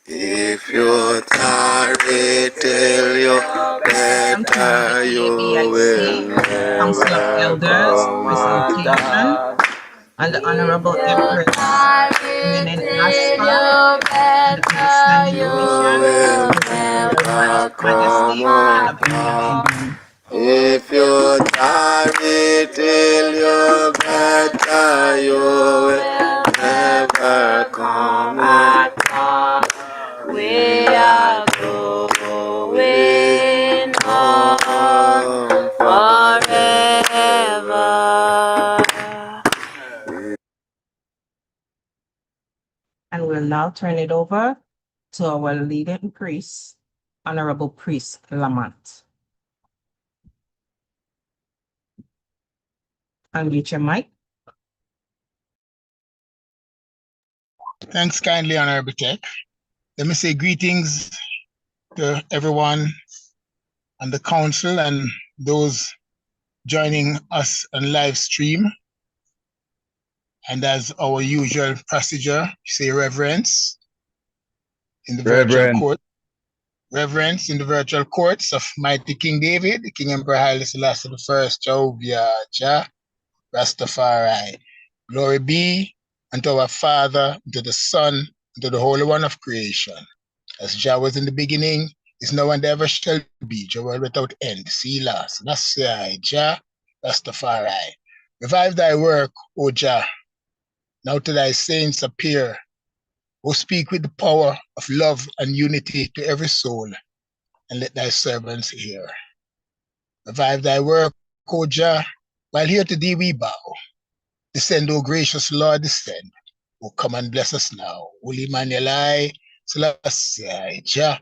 If you tarry till you better, you will never come undone. And the Honorable Empress Eminent Till Asper, you and the better, understanding you mission, will His Imperial never come Majesty, Queen of undone. England. If you tarry till you better, you will never come undone. We are going on forever. And we'll now turn it over to our leading priest, Honorable Priest Lamont. Unmute your mic. Thanks kindly, Honorable Tech. Let me say greetings to everyone on the council and those joining us on live stream. And as our usual procedure, say reverence in the virtual court. Reverence in the virtual courts of mighty King David, King Emperor Haile Selassie I, Jehovah, Jah, Rastafari. Glory be unto our Father, unto the Son, unto the Holy One of creation. As Jah was in the beginning, is now and ever shall be, Jah world without end. Selah, Selassie, Jah, Rastafari. Revive thy work, O Jah. Now to thy saints appear, who speak with the power of love and unity to every soul, and let thy servants hear. Revive thy work, O Jah, while here to thee we bow. Descend, O gracious Lord, descend. O come and bless us now. Holy Emmanuel, Selassie, Jah,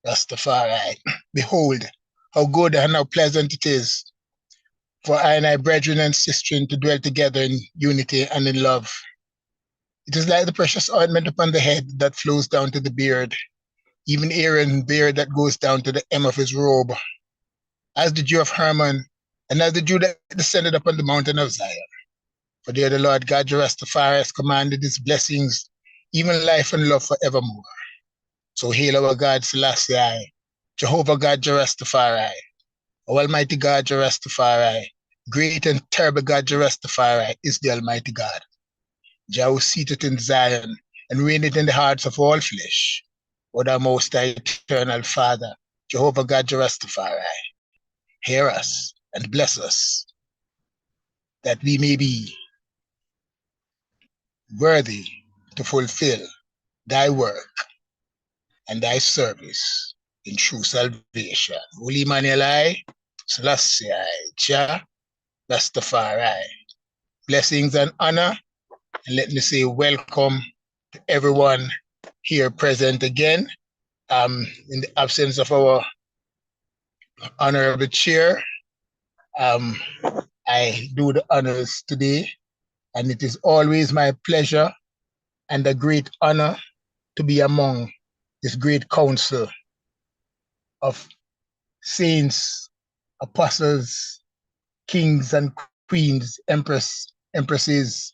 Rastafari. Behold, how good and how pleasant it is for I and thy brethren and sistren to dwell together in unity and in love. It is like the precious ointment upon the head that flows down to the beard, even Aaron's beard that goes down to the hem of his robe, as the dew of Hermon, and as the dew that descended upon the mountain of Zion. For there the Lord God Rastafari has commanded his blessings, even life and love forevermore. So hail our God Selassie, Jehovah God Rastafari, our Almighty God Rastafari, great and terrible God Rastafari is the Almighty God. Jah who seated in Zion and reigneth in the hearts of all flesh. O thou most high eternal Father, Jehovah God Rastafari, hear us and bless us, that we may be worthy to fulfill thy work and thy service in true salvation. Holy Emmanuel, Selassie, Jah, Rastafari. Blessings and honor, and let me say welcome to everyone here present again. In the absence of our honorable chair, I do the honors today, and it is always my pleasure and a great honor to be among this great council of saints, apostles, kings and queens, empresses,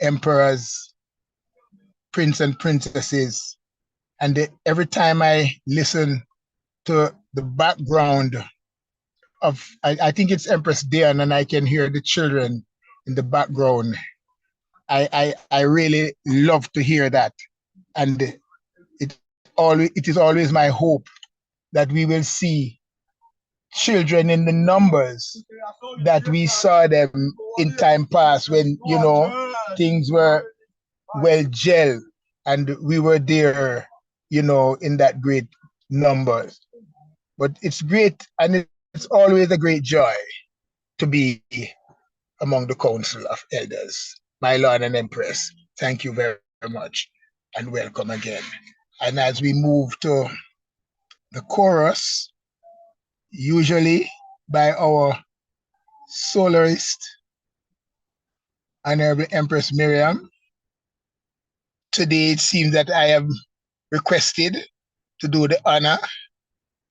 emperors, prince and princesses. And every time I listen to the background of, I think it's Empress Diane, and I can hear the children in the background. I really love to hear that. And it is always my hope that we will see children in the numbers that we saw them in time past when, you know, things were well gelled and we were there, you know, in that great numbers. But it's great, and it's always a great joy to be among the Council of Elders. My Lord and Empress, thank you very much and welcome again. And as we move to the chorus, usually by our soloist, Honorable Empress Miriam, today it seems that I am requested to do the honor,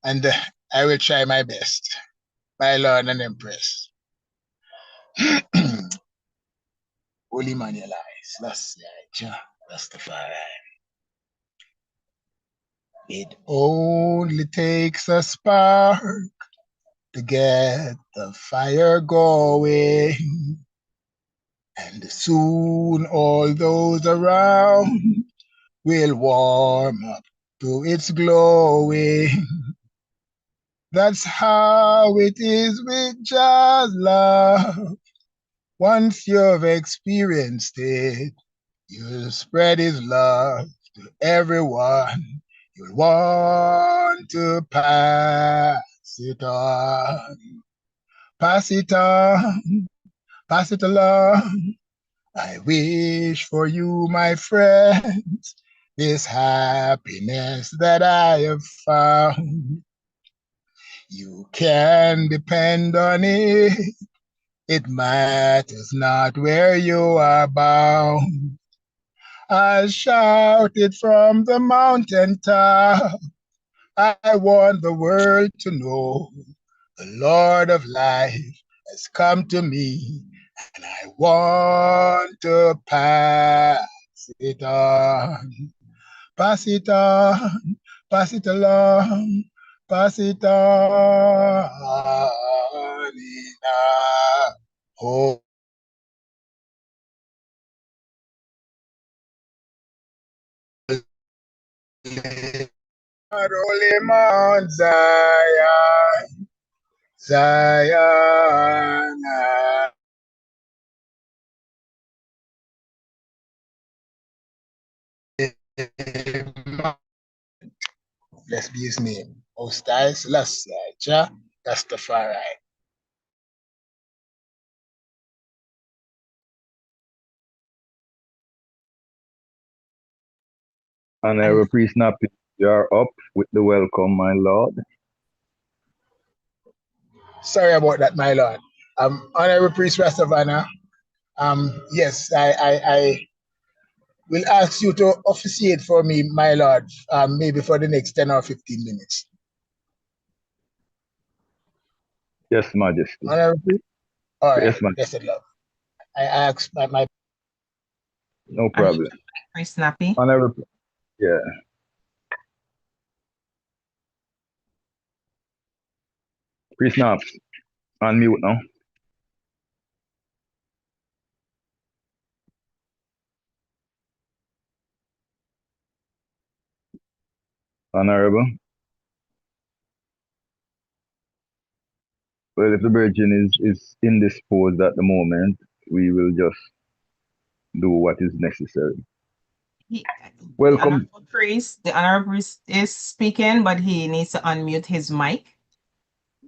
and I will try my best. My Lord and Empress. Holy Emmanuel, Selassie, Jah, Rastafari. It only takes a spark to get the fire going. And soon all those around will warm up to its glowing. That's how it is with Jah's love. Once you've experienced it, you'll spread his love to everyone. You'll want to pass it on. Pass it on, pass it along. I wish for you, my friends, this happiness that I have found. You can depend on it. It matters not where you are bound. I'll shout it from the mountaintop. I want the world to know the Lord of life has come to me, and I want to pass it on. Pass it on, pass it along, pass it on. Oh, Holy Mount Zion, Zion. Blessed be his name. Most High Selassie, Jah, RASTAFARI. Honorable Priest Nappy, you are up with the welcome, my lord. Sorry about that, my lord. Honorable Priest Rastavana, yes, I will ask you to officiate for me, my lord, maybe for the next 10 or 15 minutes. Yes, Majesty. Honorable Priest? All right, Yes, Majesty. blessed love. I ask my No problem. Priest Nappy. Honorable, yeah. Priest Naps, unmute now. Honorable. Well, if the Virgin is indisposed at the moment, we will just do what is necessary. Welcome. The honorable priest is speaking, but he needs to unmute his mic.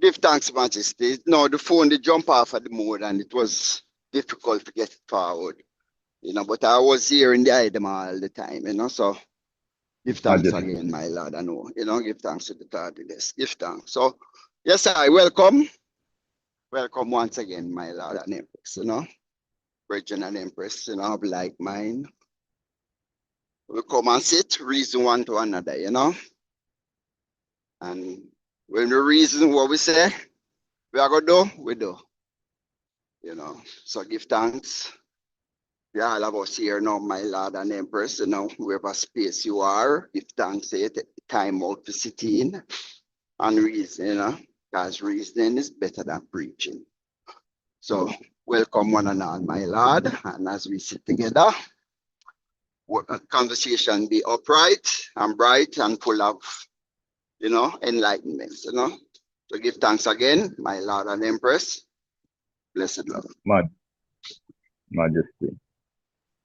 Give thanks, Majesty. No, the phone did jump off at the mode and it was difficult to get it forward. But I was here in the item all the time, so give thanks Majesty. again, my Lord. I know, give thanks to the God of this. Give thanks. So, yes, I welcome. Welcome once again, my Lord and Empress, Virgin and Empress, of like mind. We come and sit, reason one to another, And when we reason what we say, we are going to do, we do. So give thanks. We all of us here now, my Lord and Empress, wherever space you are, give thanks, take time out to sit in and reason, because reasoning is better than preaching. So welcome one and all, my Lord, and as we sit together, conversation be upright and bright and full of, enlightenment, So give thanks again, my Lord and Empress. Blessed love. Majesty.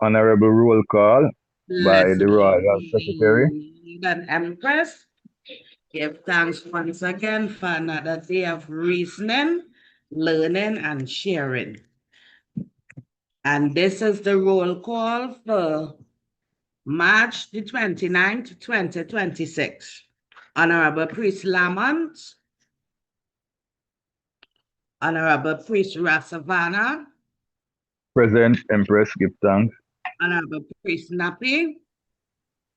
Honorable roll call by the Royal Secretary. And Empress, give thanks once again for another day of reasoning, learning, and sharing. And this is the roll call for March the 29th, 2026. Honorable Priest Lamont, Honorable Priest Rasavana, Present, Empress, give thanks. Honorable Priest Nappy,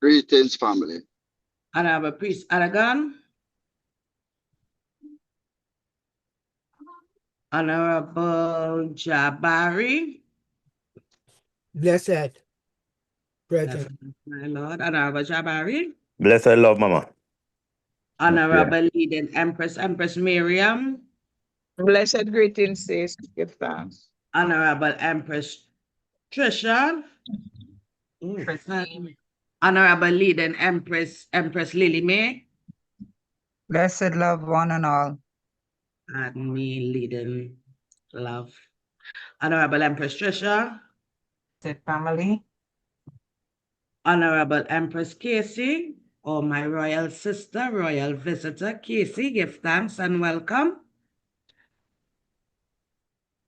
Greetings, family. Honorable Priest Aragon, Honorable Jabari, Blessed. Present. my Lord, Honorable Jabari, Blessed love, Mama. Honorable Leading Empress Miriam, Blessed greetings, sis. Give thanks. Honorable Empress Trisha, Christine. Honorable Leading Empress Lily May, Blessed love one and all. and me leading love. Honorable Empress Trisha, Said family. Honorable Empress Casey, or my royal sister, royal visitor Casey, give thanks and welcome.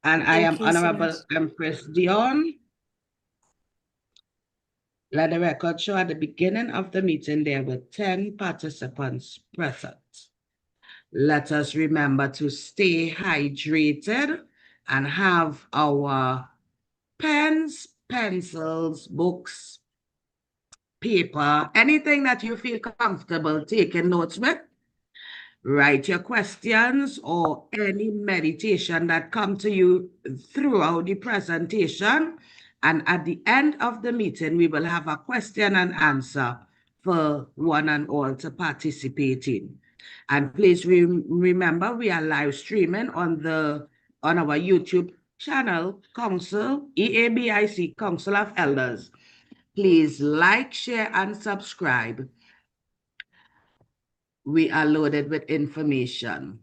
And I am Honorable Empress Dion. Let the record show at the beginning of the meeting there were 10 participants present. Let us remember to stay hydrated and have our pens, pencils, books, paper, anything that you feel comfortable taking notes with. Write your questions or any meditation that come to you throughout the presentation. And at the end of the meeting, we will have a question and answer for one and all to participate in. And please remember, we are live streaming on our YouTube channel, Council, EABIC, Council of Elders. Please like, share, and subscribe. We are loaded with information.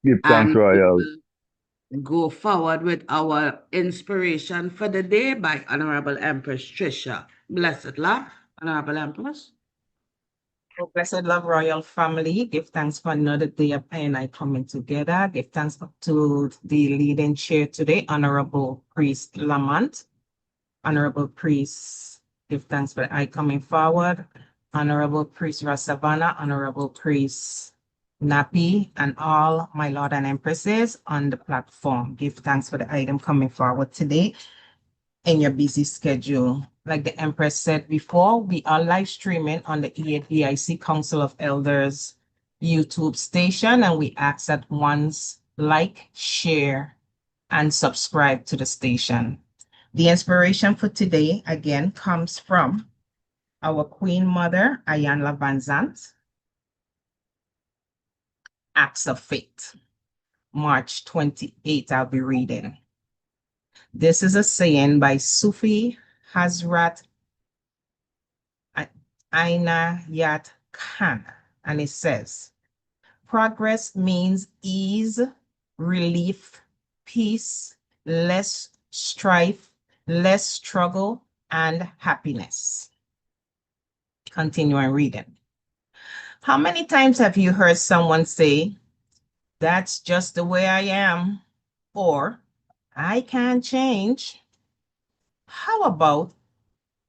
Give thanks, And we Royal. will go forward with our inspiration for the day by Honorable Empress Trisha. Blessed love, Honorable Empress. Oh, blessed love, royal family. Give thanks for another day of I coming together. Give thanks to the leading chair today, Honorable Priest Lamont. Honorable Priest, give thanks for I coming forward. Honorable Priest Rasavana, Honorable Priest Napi, and all my Lord and Empresses on the platform. Give thanks for the item coming forward today in your busy schedule. Like the Empress said before, we are live streaming on the EABIC Council of Elders YouTube station, and we ask that ones like, share, and subscribe to the station. The inspiration for today, again, comes from our Queen Mother, Ayanla Van Zant, Acts of Faith, March 28th, I'll be reading. This is a saying by Sufi Hazrat Inayat Khan, and it says, progress means ease, relief, peace, less strife, less struggle, and happiness. Continuing reading. How many times have you heard someone say, that's just the way I am, or I can't change? How about,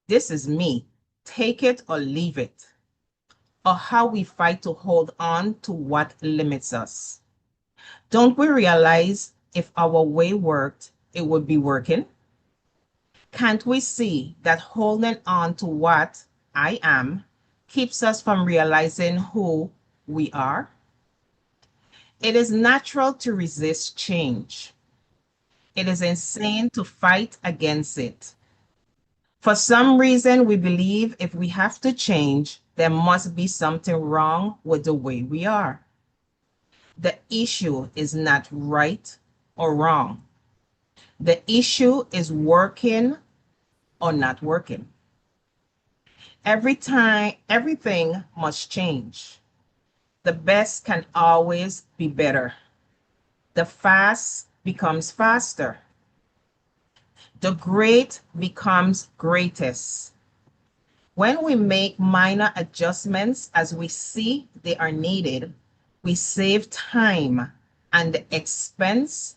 this is me, take it or leave it? Or how we fight to hold on to what limits us. Don't we realize if our way worked, it would be working? Can't we see that holding on to what I am keeps us from realizing who we are? It is natural to resist change. It is insane to fight against it. For some reason, we believe if we have to change, there must be something wrong with the way we are. The issue is not right or wrong. The issue is working or not working. Everything must change. The best can always be better. The fast becomes faster. The great becomes greatest. When we make minor adjustments as we see they are needed, we save time and the expense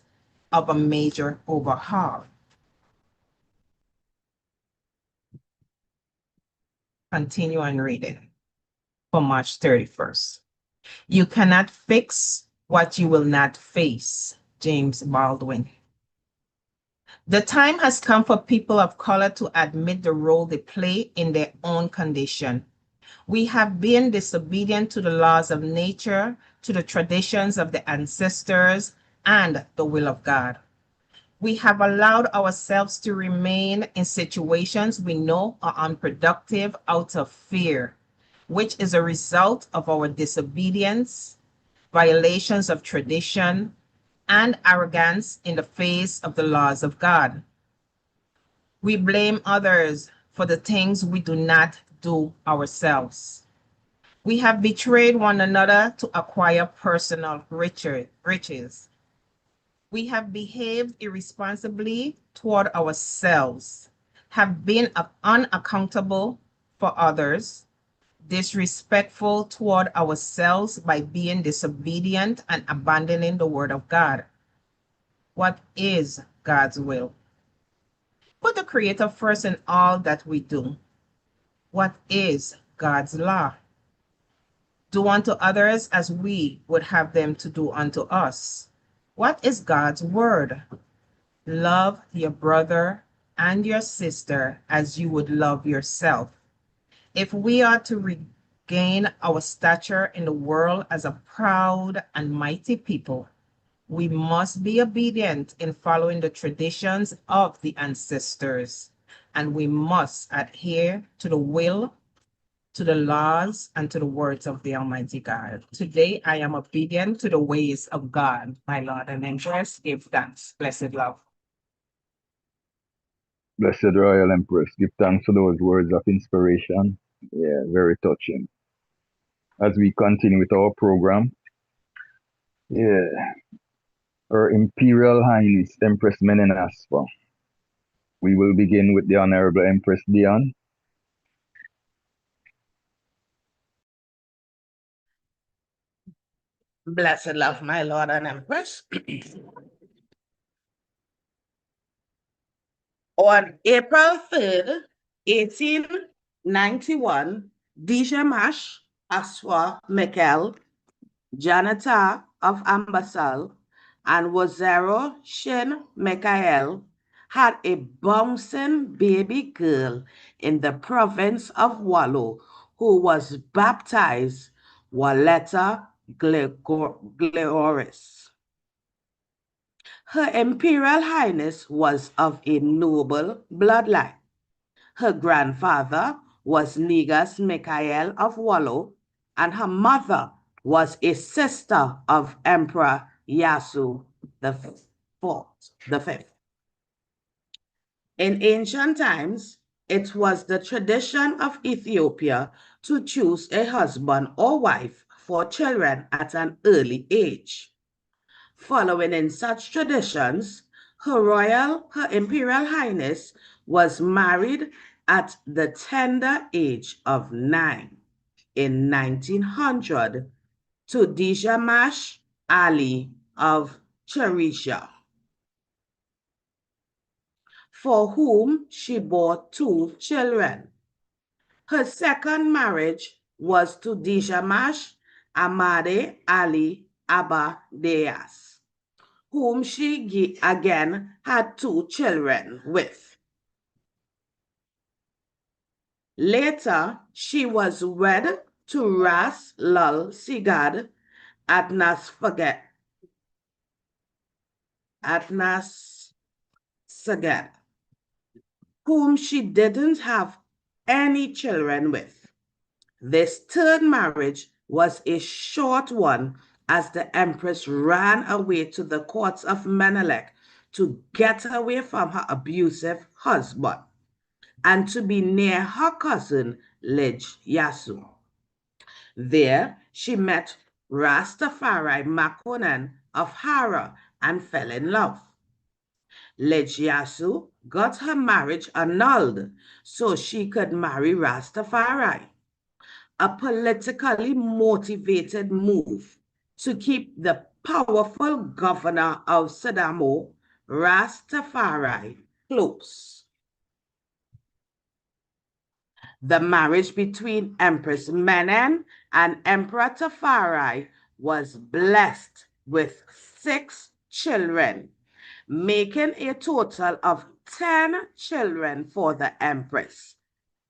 of a major overhaul. Continue on reading for March 31st. You cannot fix what you will not face. James Baldwin. The time has come for people of color to admit the role they play in their own condition. We have been disobedient to the laws of nature, to the traditions of the ancestors, and the will of God. We have allowed ourselves to remain in situations we know are unproductive out of fear. which is a result of our disobedience, violations of tradition, and arrogance in the face of the laws of God. We blame others for the things we do not do ourselves. We have betrayed one another to acquire personal riches. We have behaved irresponsibly toward ourselves, have been unaccountable for others, disrespectful toward ourselves by being disobedient and abandoning the word of God. What is God's will? Put the Creator first in all that we do. What is God's law? Do unto others as we would have them to do unto us. What is God's word? Love your brother and your sister as you would love yourself. If we are to regain our stature in the world as a proud and mighty people, we must be obedient in following the traditions of the ancestors, and we must adhere to the will, to the laws, and to the words of the Almighty God. Today, I am obedient to the ways of God, my Lord and Empress. Give thanks. Blessed love. Blessed Royal Empress, give thanks for those words of inspiration. Yeah, very touching. As we continue with our program, yeah, Her Imperial Highness Empress Menenaspa. We will begin with the Honorable Empress Dion. Blessed love, my Lord and Empress. On April 3rd, 1891, Dijamash Aswa Mekel, janitor of Ambassal, and Wazero Shin Mikael had a bouncing baby girl in the province of Wallo who was baptized Walletta Gleoris. Her Imperial Highness was of a noble bloodline. Her grandfather was Negus Michael of Wallo, and her mother was a sister of Emperor Yasu the Fifth. In ancient times, it was the tradition of Ethiopia to choose a husband or wife for children at an early age. Following in such traditions, Her Imperial Highness was married at the tender age of 9 in 1900 to Dijamash Ali of Charisha, for whom she bore 2 children. Her second marriage was to Dijamash Amade Ali Abba Deyas, whom she again had 2 children with. Later, she was wed to Ras Lal Sigad Atnas Sagad, whom she didn't have any children with. This third marriage was a short one, as the Empress ran away to the courts of Menelik to get away from her abusive husband and to be near her cousin Lij Yasu. There she met Rastafari Makonnen of Hara and fell in love. Lij Yasu got her marriage annulled so she could marry Rastafari, a politically motivated move to keep the powerful governor of Sadamo, Rastafari, close. The marriage between Empress Menen and Emperor Tafari was blessed with 6 children, making a total of 10 children for the Empress.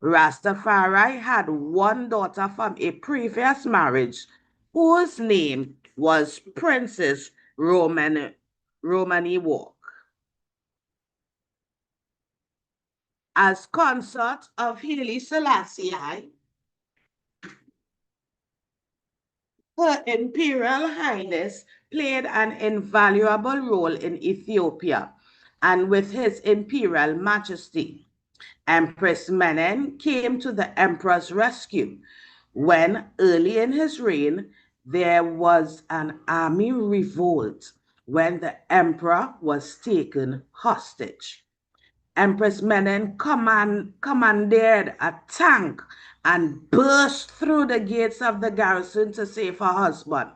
Rastafari had 1 daughter from a previous marriage whose name was Princess Romani Walk. As consort of Haile Selassie, Her Imperial Highness played an invaluable role in Ethiopia, and with His Imperial Majesty, Empress Menen came to the emperor's rescue when, early in his reign, there was an army revolt when the emperor was taken hostage. Empress Menen commandeered a tank and burst through the gates of the garrison to save her husband.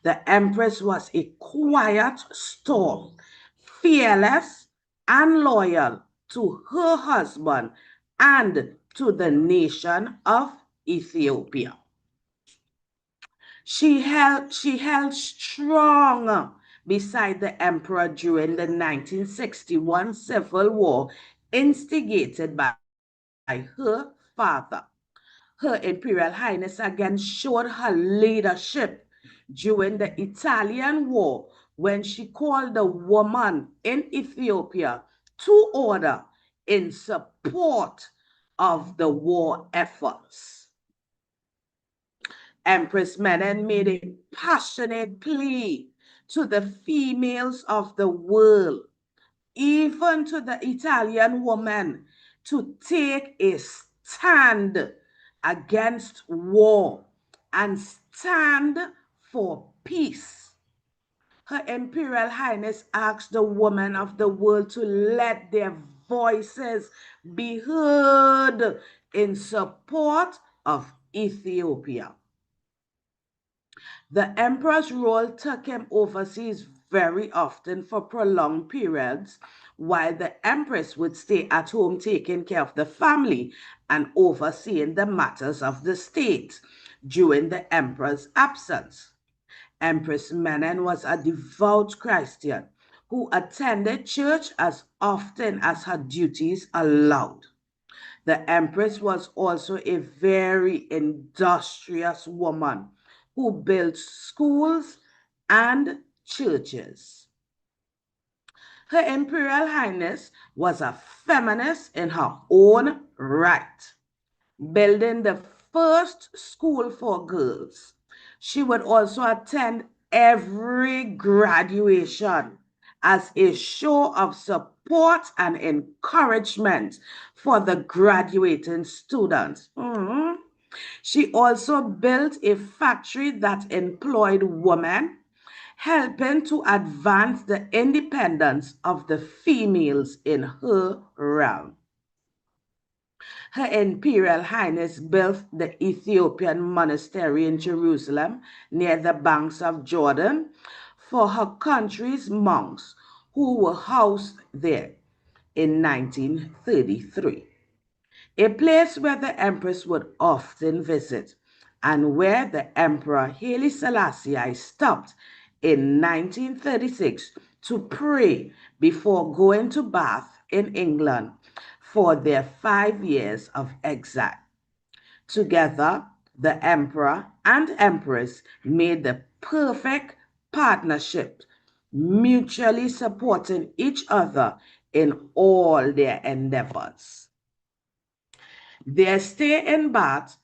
The Empress was a quiet storm, fearless and loyal to her husband and to the nation of Ethiopia. She held strong beside the emperor during the 1961 civil war instigated by her father. Her Imperial Highness again showed her leadership during the Italian War when she called the woman in Ethiopia to order in support of the war efforts. Empress Menen made a passionate plea to the females of the world, even to the Italian woman, to take a stand against war and stand for peace. Her Imperial Highness asked the women of the world to let their voices be heard in support of Ethiopia. The emperor's role took him overseas very often for prolonged periods, while the empress would stay at home taking care of the family and overseeing the matters of the state during the emperor's absence. Empress Menen was a devout Christian who attended church as often as her duties allowed. The empress was also a very industrious woman who built schools and churches. Her Imperial Highness was a feminist in her own right, building the first school for girls. She would also attend every graduation as a show of support and encouragement for the graduating students. She also built a factory that employed women, helping to advance the independence of the females in her realm. Her Imperial Highness built the Ethiopian monastery in Jerusalem near the banks of Jordan for her country's monks who were housed there in 1933. A place where the empress would often visit and where the Emperor Haile Selassie stopped in 1936 to pray before going to Bath in England for their 5 years of exile. Together, the emperor and empress made the perfect partnership, mutually supporting each other in all their endeavors. Their stay in Bath,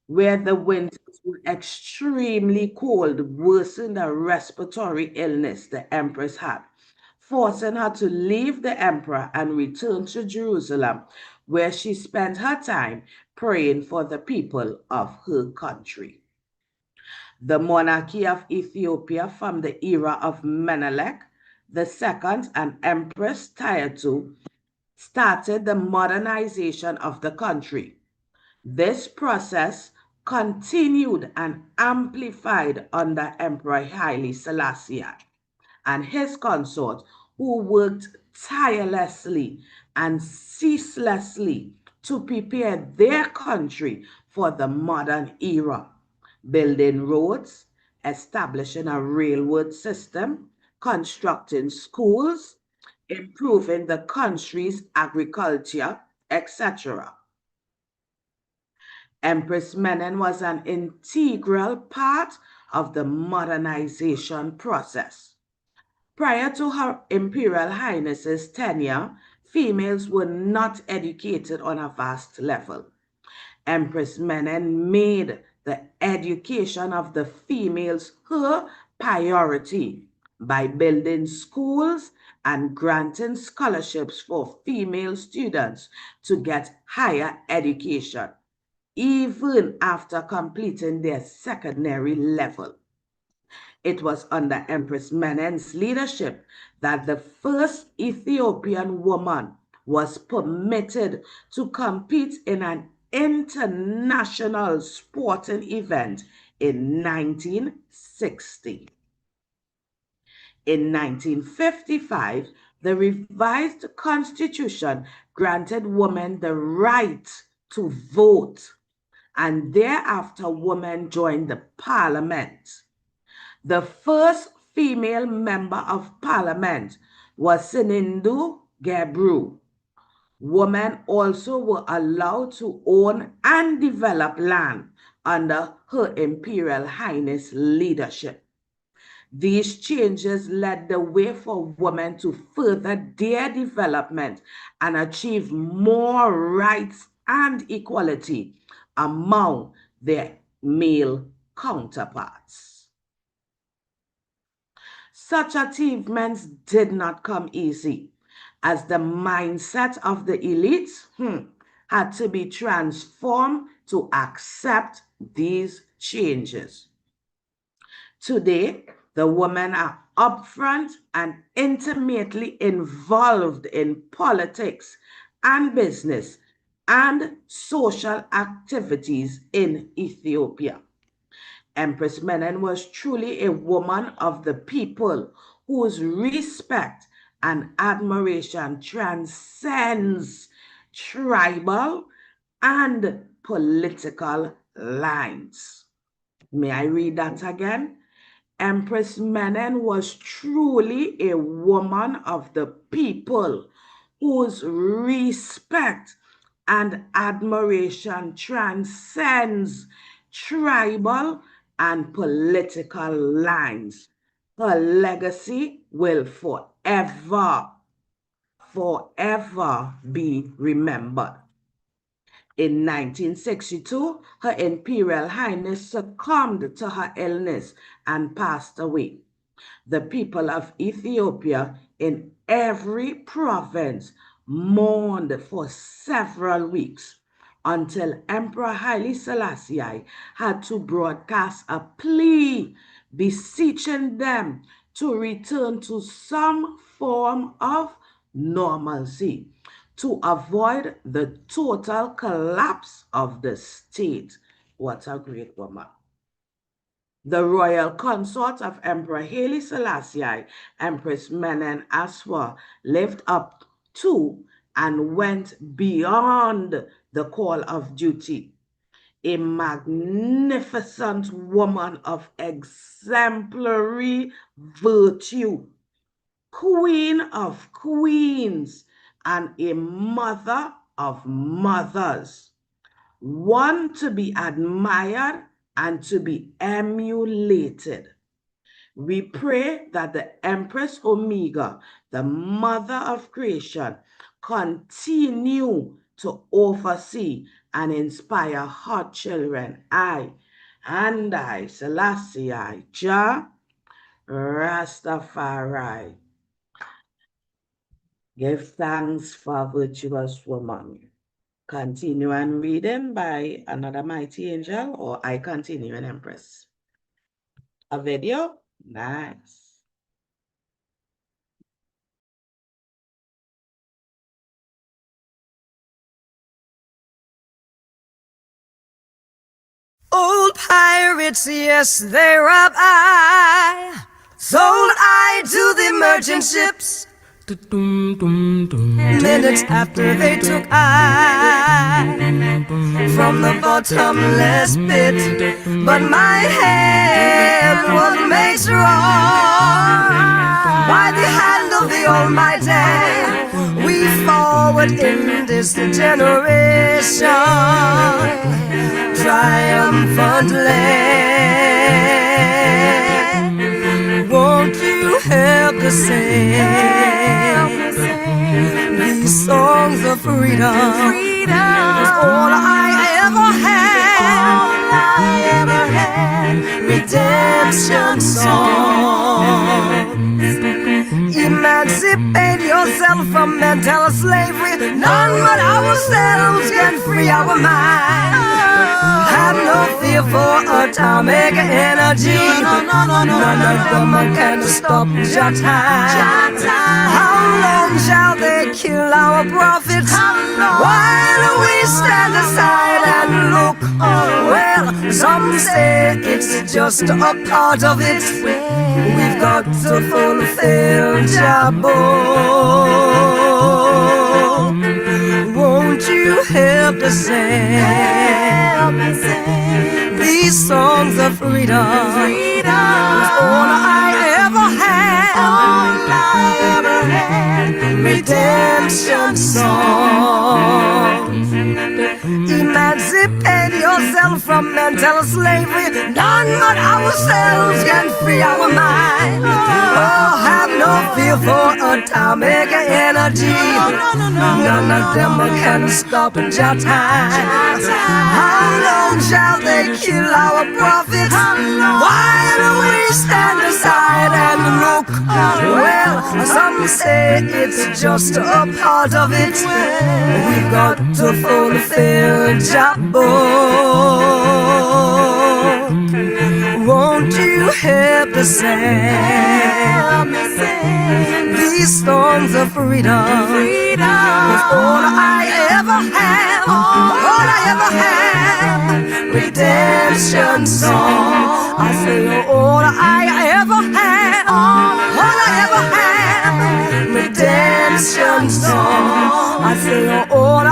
where the winters were extremely cold, worsened a respiratory illness the empress had, forcing her to leave the emperor and return to Jerusalem, where she spent her time praying for the people of her country. The monarchy of Ethiopia from the era of Menelik II and Empress Tayatu started the modernization of the country. This process continued and amplified under Emperor Haile Selassie and his consort, who worked tirelessly and ceaselessly to prepare their country for the modern era, building roads, establishing a railroad system, constructing schools, improving the country's agriculture, etc. Empress Menen was an integral part of the modernization process. Prior to her Imperial Highness's tenure, females were not educated on a vast level. Empress Menen made the education of the females her priority by building schools and granting scholarships for female students to get higher education, even after completing their secondary level. It was under Empress Menen's leadership that the first Ethiopian woman was permitted to compete in an international sporting event in 1960. In 1955, the revised constitution granted women the right to vote, and thereafter women joined the parliament. The first female member of parliament was Sinindu Gebru. Women also were allowed to own and develop land under Her Imperial Highness leadership. These changes led the way for women to further their development and achieve more rights and equality among their male counterparts. Such achievements did not come easy, as the mindset of the elites had to be transformed to accept these changes. Today, the women are upfront and intimately involved in politics and business and social activities in Ethiopia. Empress Menen was truly a woman of the people whose respect and admiration transcends tribal and political lines. May I read that again? Empress Menen was truly a woman of the people whose respect and admiration transcends tribal and political lines. Her legacy will forever be remembered. In 1962, Her Imperial Highness succumbed to her illness and passed away. The people of Ethiopia in every province mourned for several weeks until Emperor Haile Selassie had to broadcast a plea beseeching them to return to some form of normalcy to avoid the total collapse of the state. What a great woman. The royal consort of Emperor Haile Selassie, Empress Menen Aswa, lived up to and went beyond the call of duty. A magnificent woman of exemplary virtue, queen of queens, and a mother of mothers, one to be admired and to be emulated. We pray that the Empress Omega, the Mother of Creation, continue to oversee and inspire her children. I, Selassie, Jah, Rastafari. Give thanks for virtuous woman. Continue and reading by another mighty angel, or I continue an Empress. A video? Nice. Old pirates, yes, they rob I. Sold I to the merchant ships. Minutes after they took I from the bottomless pit, but my hand was made strong by the hand of the Almighty. We forward in this generation triumphantly. Won't you help us sing these songs of freedom? Was all I ever had. Emancipate yourself from mental slavery. None but ourselves can free our mind. Have no fear for atomic energy. None of them can stop your time. How long shall they kill our prophets while we stand aside and look? Well, some say it's just a part of it. We've got to fulfill Jabbo. Won't you help to sing these songs of freedom? Was all I ever had. Redemption songs. Emancipate yourself from mental slavery. None but ourselves can free our mind. Oh, have no fear for atomic energy. None of them can stop your time. How long shall they kill our prophets while we stand aside and look? Well, some say it's just a part of it. We've got to fulfill Jabbo. Won't you help to sing these songs of freedom? Was all I ever had, all I ever had. Redemption song. I say all I ever had, all I ever had. Redemption song. I say all I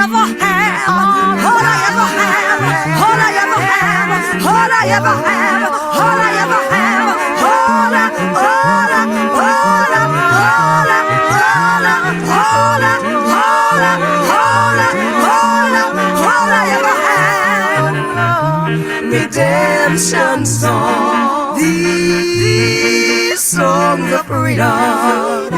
ever had, all I ever had, all I ever had, all I ever had, all I ever had, all I, all I, all I, all I, all I, all I, all I, all I, all I ever had. Redemption song. These songs of freedom.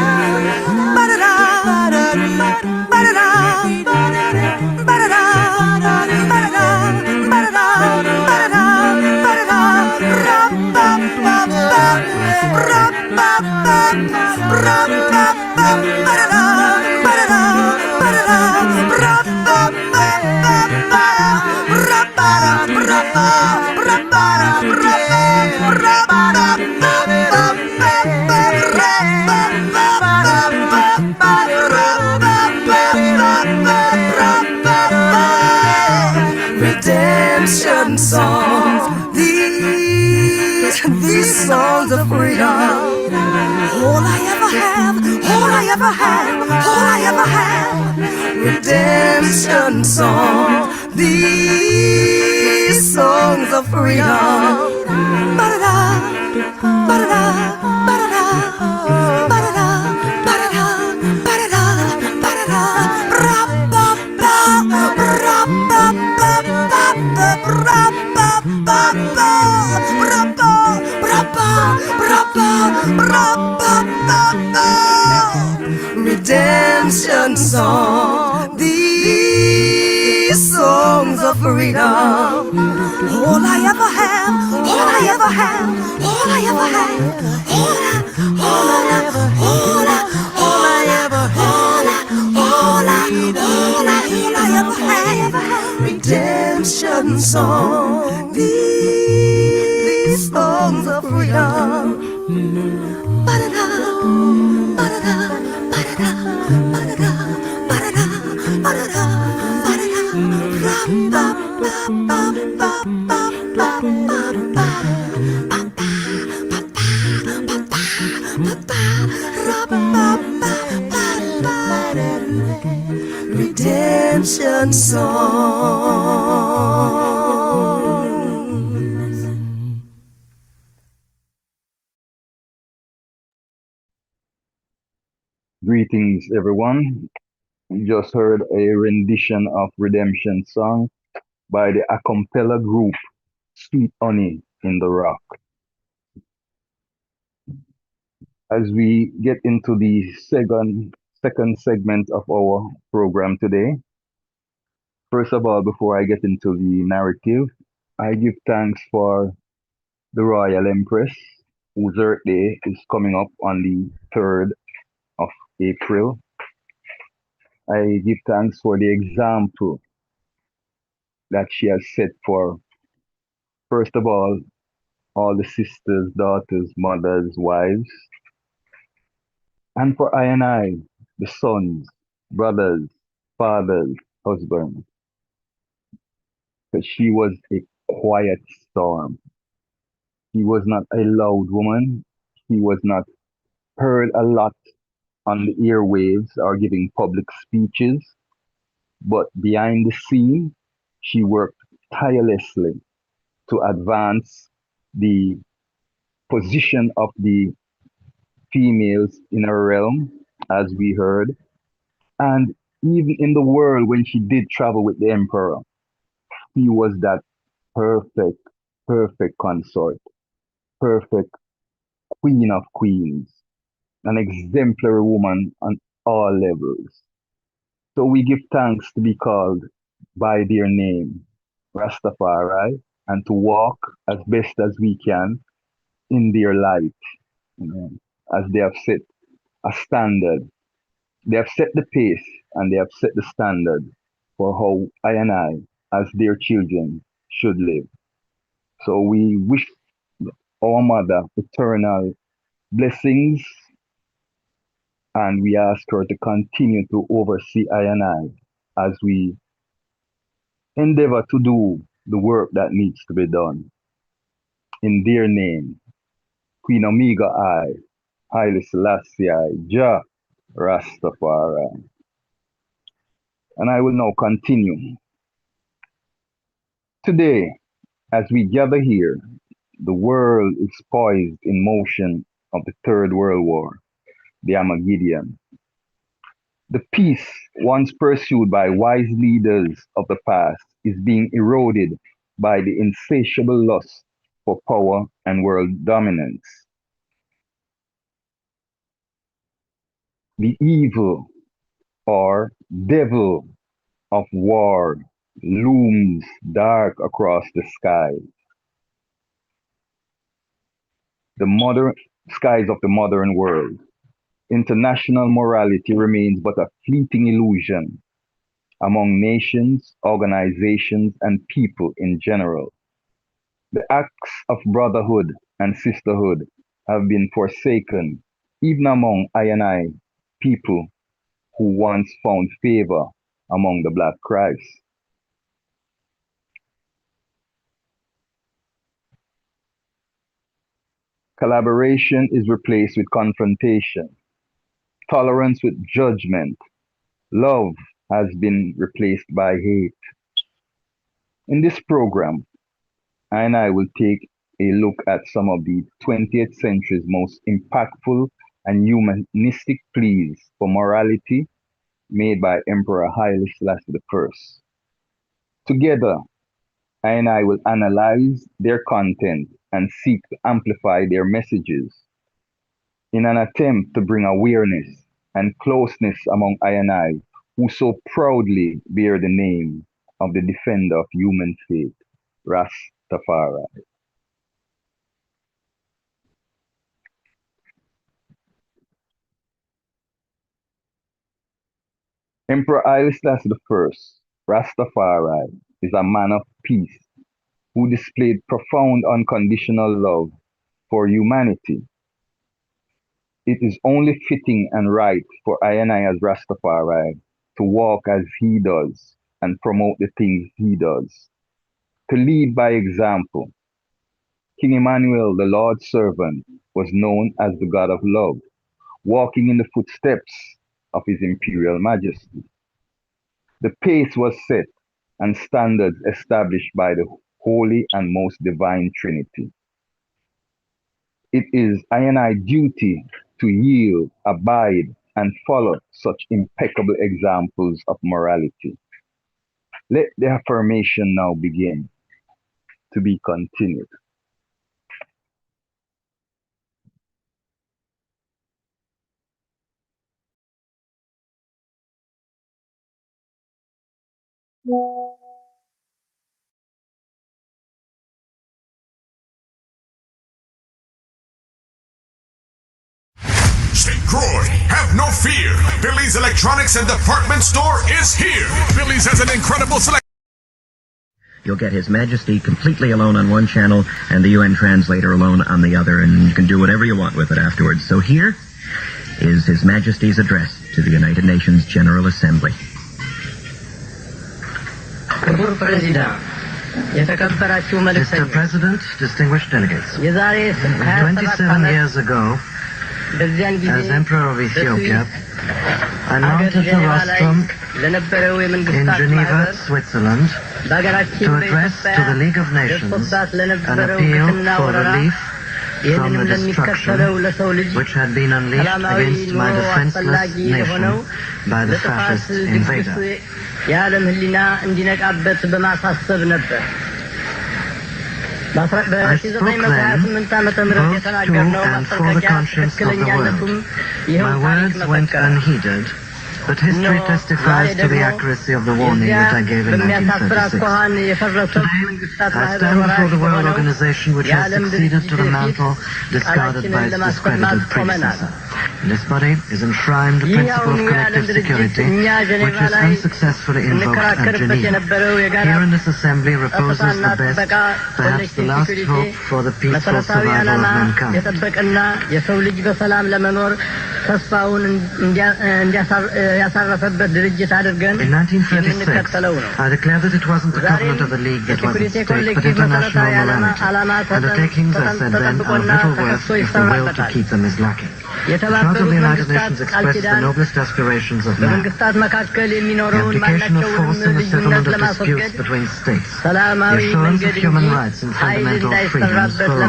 Redemption songs, these songs of freedom. All I ever have, all I ever have, all I ever have. Redemption songs, these songs of freedom. Ba-da-da, ba-da-da, ba-da-da, ba-da-da, ba-da-da, ba-da-da, ba-da-da, ra-ba-ba, ra-ba-ba, redemption song, these songs of freedom. All I ever have, all I ever have, all I ever have, all I ever, all I ever, all I ever have. Redemption song, these songs of freedom. Ba-da-da, ba-da-da, ba-da-da, ba-da-da, ba-da-da, ba-da-da, ba-da-da. Redemption song. Greetings, everyone. You just heard a rendition of Redemption Song by the a cappella group Sweet Honey in the Rock. As we get into the second segment of our program today, first of all, before I get into the narrative, I give thanks for the Royal Empress, whose birthday is coming up on the 3rd of April. I give thanks for the example that she has set for, first of all the sisters, daughters, mothers, wives, and for I and I, the sons, brothers, fathers, husbands, because she was a quiet storm. She was not a loud woman. She was not heard a lot on the airwaves or giving public speeches, but behind the scene, she worked tirelessly to advance the position of the females in her realm, as we heard. And even in the world, when she did travel with the emperor, she was that perfect, perfect consort, perfect queen of queens, an exemplary woman on all levels. So we give thanks to be called by their name, Rastafari, and to walk as best as we can in their light, you know, as they have set a standard. They have set the pace and they have set the standard for how I and I, as their children, should live. So we wish our mother eternal blessings, and we ask her to continue to oversee I and I as we endeavor to do the work that needs to be done. In their name, Queen Omega I, Haile Selassie I, Jah Rastafari. And I will now continue. Today, as we gather here, the world is poised in motion of the Third World War, the Armageddon. The peace once pursued by wise leaders of the past is being eroded by the insatiable lust for power and world dominance. The evil or devil of war looms dark across the sky. The modern skies of the modern world. International morality remains but a fleeting illusion among nations, organizations, and people in general. The acts of brotherhood and sisterhood have been forsaken, even among I and I people who once found favor among the Black Christ. Collaboration is replaced with confrontation, tolerance with judgment, love has been replaced by hate. In this program, I and I will take a look at some of the 20th century's most impactful and humanistic pleas for morality made by Emperor Haile Selassie I. Together, I and I will analyze their content and seek to amplify their messages in an attempt to bring awareness and closeness among I and I who so proudly bear the name of the defender of human faith, Rastafari. Emperor Haile Selassie I, Rastafari, is a man of peace who displayed profound unconditional love for humanity. It is only fitting and right for I and I as Rastafari to walk as he does and promote the things he does, to lead by example. King Emmanuel, the Lord's servant, was known as the God of love, walking in the footsteps of his imperial majesty. The pace was set and standards established by the Holy and Most Divine Trinity. It is I and I duty to yield, abide, and follow such impeccable examples of morality. Let the affirmation now begin, to be continued. St. Croix, have have no fear. Billy's Electronics and Department Store is here. Billy's has an incredible selection. You'll get His Majesty completely alone on one channel and the UN translator alone on the other, and you can do whatever you want with it afterwards. So here is His Majesty's address to the United Nations General Assembly. Mr. President, distinguished delegates, 27 years ago, as Emperor of Ethiopia, I mounted the rostrum in Geneva, Switzerland, to address to the League of Nations an appeal for relief from the destruction which had been unleashed against my defenseless nation by the fascist invader. I spoke then both to and for the conscience of the world. My words went unheeded, but history testifies to the accuracy of the warning that I gave in 1936. Today, I stand before the World Organization which has succeeded to the mantle discarded by its discredited predecessor. In this body is enshrined the principle of collective security, which is unsuccessfully invoked at Geneva. Here in this assembly reposes the best, perhaps the last hope for the peaceful survival of mankind. In 1936, I declared that it wasn't the covenant of the League that was at stake, but international morality. Undertakings, I said then, are of little worth if the will to keep them is lacking. The Charter of the United Nations expresses the noblest aspirations of man. The application of force in the settlement of disputes between states. The assurance of human rights and fundamental freedoms for all,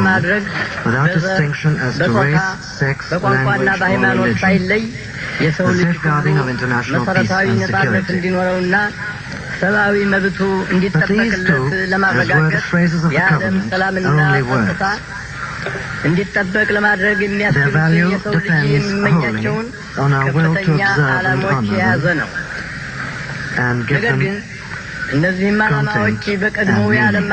without distinction as to race, sex, language, or religion. The safeguarding of international peace and security. But these two, as were the phrases of the covenant, are only words. Their value depends wholly on our will to observe and honor them, and give them content and meaning.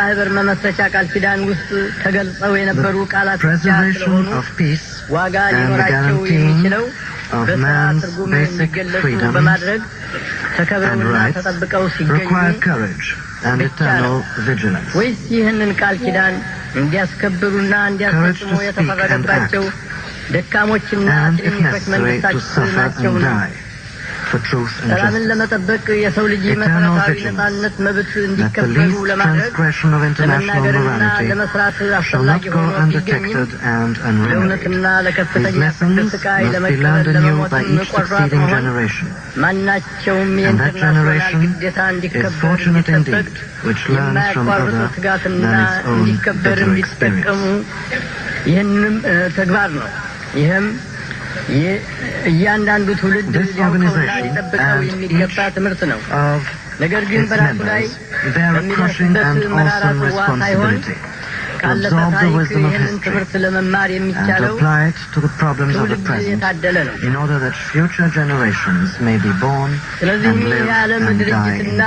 The preservation of peace and the guaranteeing of man's basic freedoms and rights require courage and eternal vigilance. Courage to speak and act, and if necessary to suffer and die for truth and justice. Eternal vigilance that the least transgression of international morality shall not go undetected and unremedied. These lessons must be learned anew by each succeeding generation. And that generation is fortunate indeed, which learns from other than its own bitter experience. This organization and each of its members bear a crushing and awesome responsibility to absorb the wisdom of history and to apply it to the problems of the present in order that future generations may be born and live and die in peace.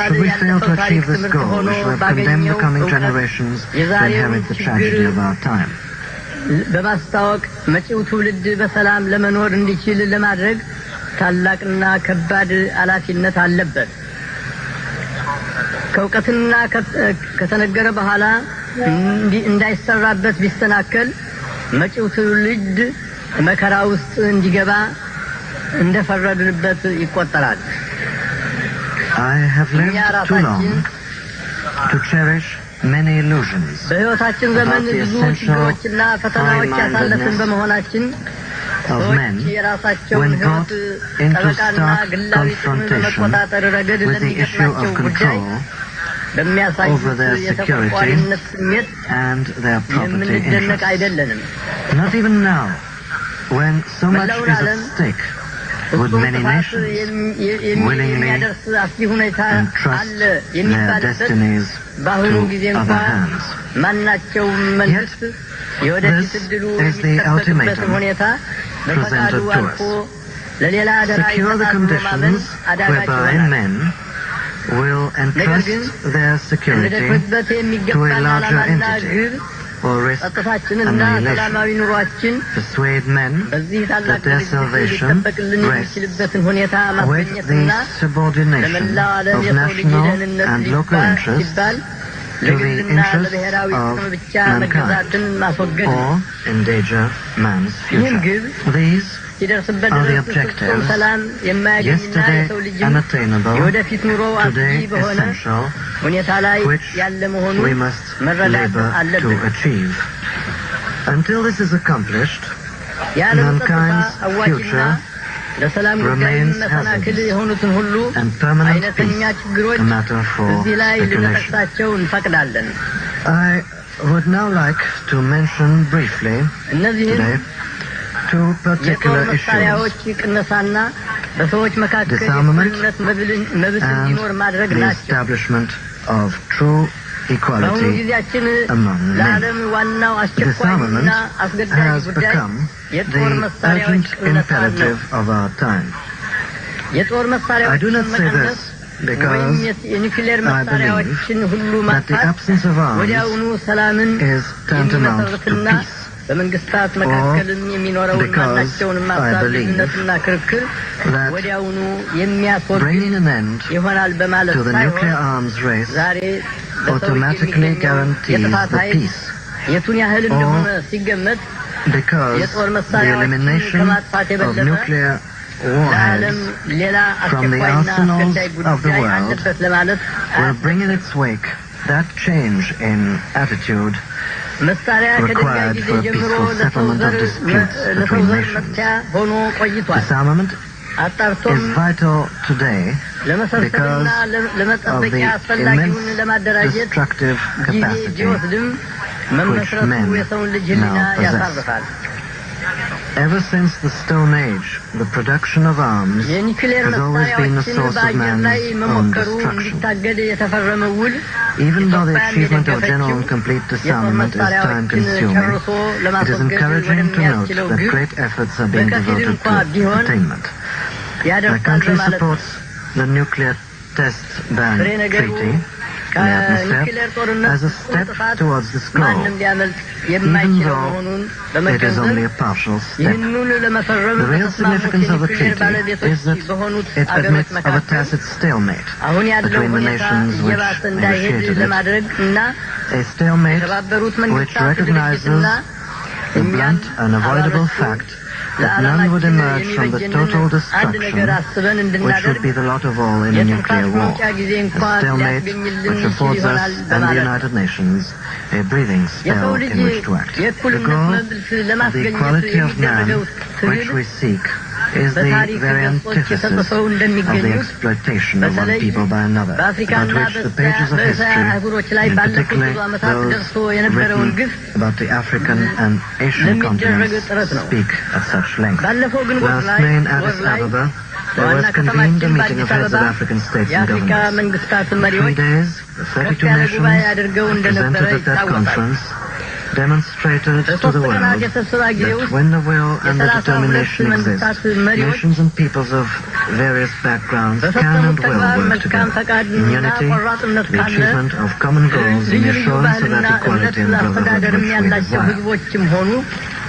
Should we fail to achieve this goal, we shall have condemned the coming generations to inherit the tragedy of our time. በማስታወቅ መጪው ትውልድ በሰላም ለመኖር እንዲችል ለማድረግ ታላቅና ከባድ ኃላፊነት አለበት። ከእውቀትና ከተነገረ በኋላ እንዳይሰራበት ቢስተናከል መጪው ትውልድ መከራ ውስጥ እንዲገባ እንደፈረድንበት ይቆጠራል። I have lived too long to cherish many illusions በሕይወታችን ዘመን ብዙ ችግሮችና ፈተናዎች ያሳለፍን በመሆናችን of men when brought into stark confrontation with the issue of control over their security and their property interests. Not even now, when so much is at stake, would many nations willingly entrust their destinies to other hands. Yet, this is the ultimatum presented to us. Secure the conditions whereby men will entrust their security to a larger entity, or risk annihilation, persuade men that their salvation rests with the subordination of national and local interests to the interests of mankind, or endanger man's future. These are the objectives, yesterday unattainable, today essential, which we must labor to achieve. Until this is accomplished, mankind's future remains hazardous, and permanent peace a matter for speculation. I would now like to mention briefly today two particular issues: disarmament and the establishment of true equality among men. Disarmament has become the urgent imperative of our time. I do not say this because I believe that the absence of arms is tantamount to peace, or because I believe that bringing an end to the nuclear arms race automatically guarantees the peace, or because the elimination of nuclear warheads from the arsenals of the world will bring in its wake that change in attitude required for a peaceful settlement of disputes between nations. Disarmament is vital today because of the immense destructive capacity which men now possess. Ever since the Stone Age, the production of arms has always been the source of man's own destruction. Even though the achievement of general and complete disarmament is time-consuming, it is encouraging to note that great efforts are being devoted to attainment. My country supports the nuclear test ban treaty as a step towards this goal, even though it is only a partial step. The real significance of the treaty is that it admits of a tacit stalemate between the nations which negotiated it, a stalemate which recognizes the blunt and avoidable fact that none would emerge from the total destruction which would be the lot of all in a nuclear war. A stalemate which affords us and the United Nations a breathing spell in which to act. The goal of the equality of man which we seek is the very antithesis of the exploitation of one people by another, about which the pages of history, and particularly those written about the African and Asian continents, speak at such length. Last May in Addis Ababa, there was convened a meeting of heads of African states and governments. For 3 days, the 32 nations represented at that conference demonstrated to the world that when the will and the determination exist, nations and peoples of various backgrounds can and will work together in unity to the achievement of common goals in the assurance of that equality and brotherhood which we desire.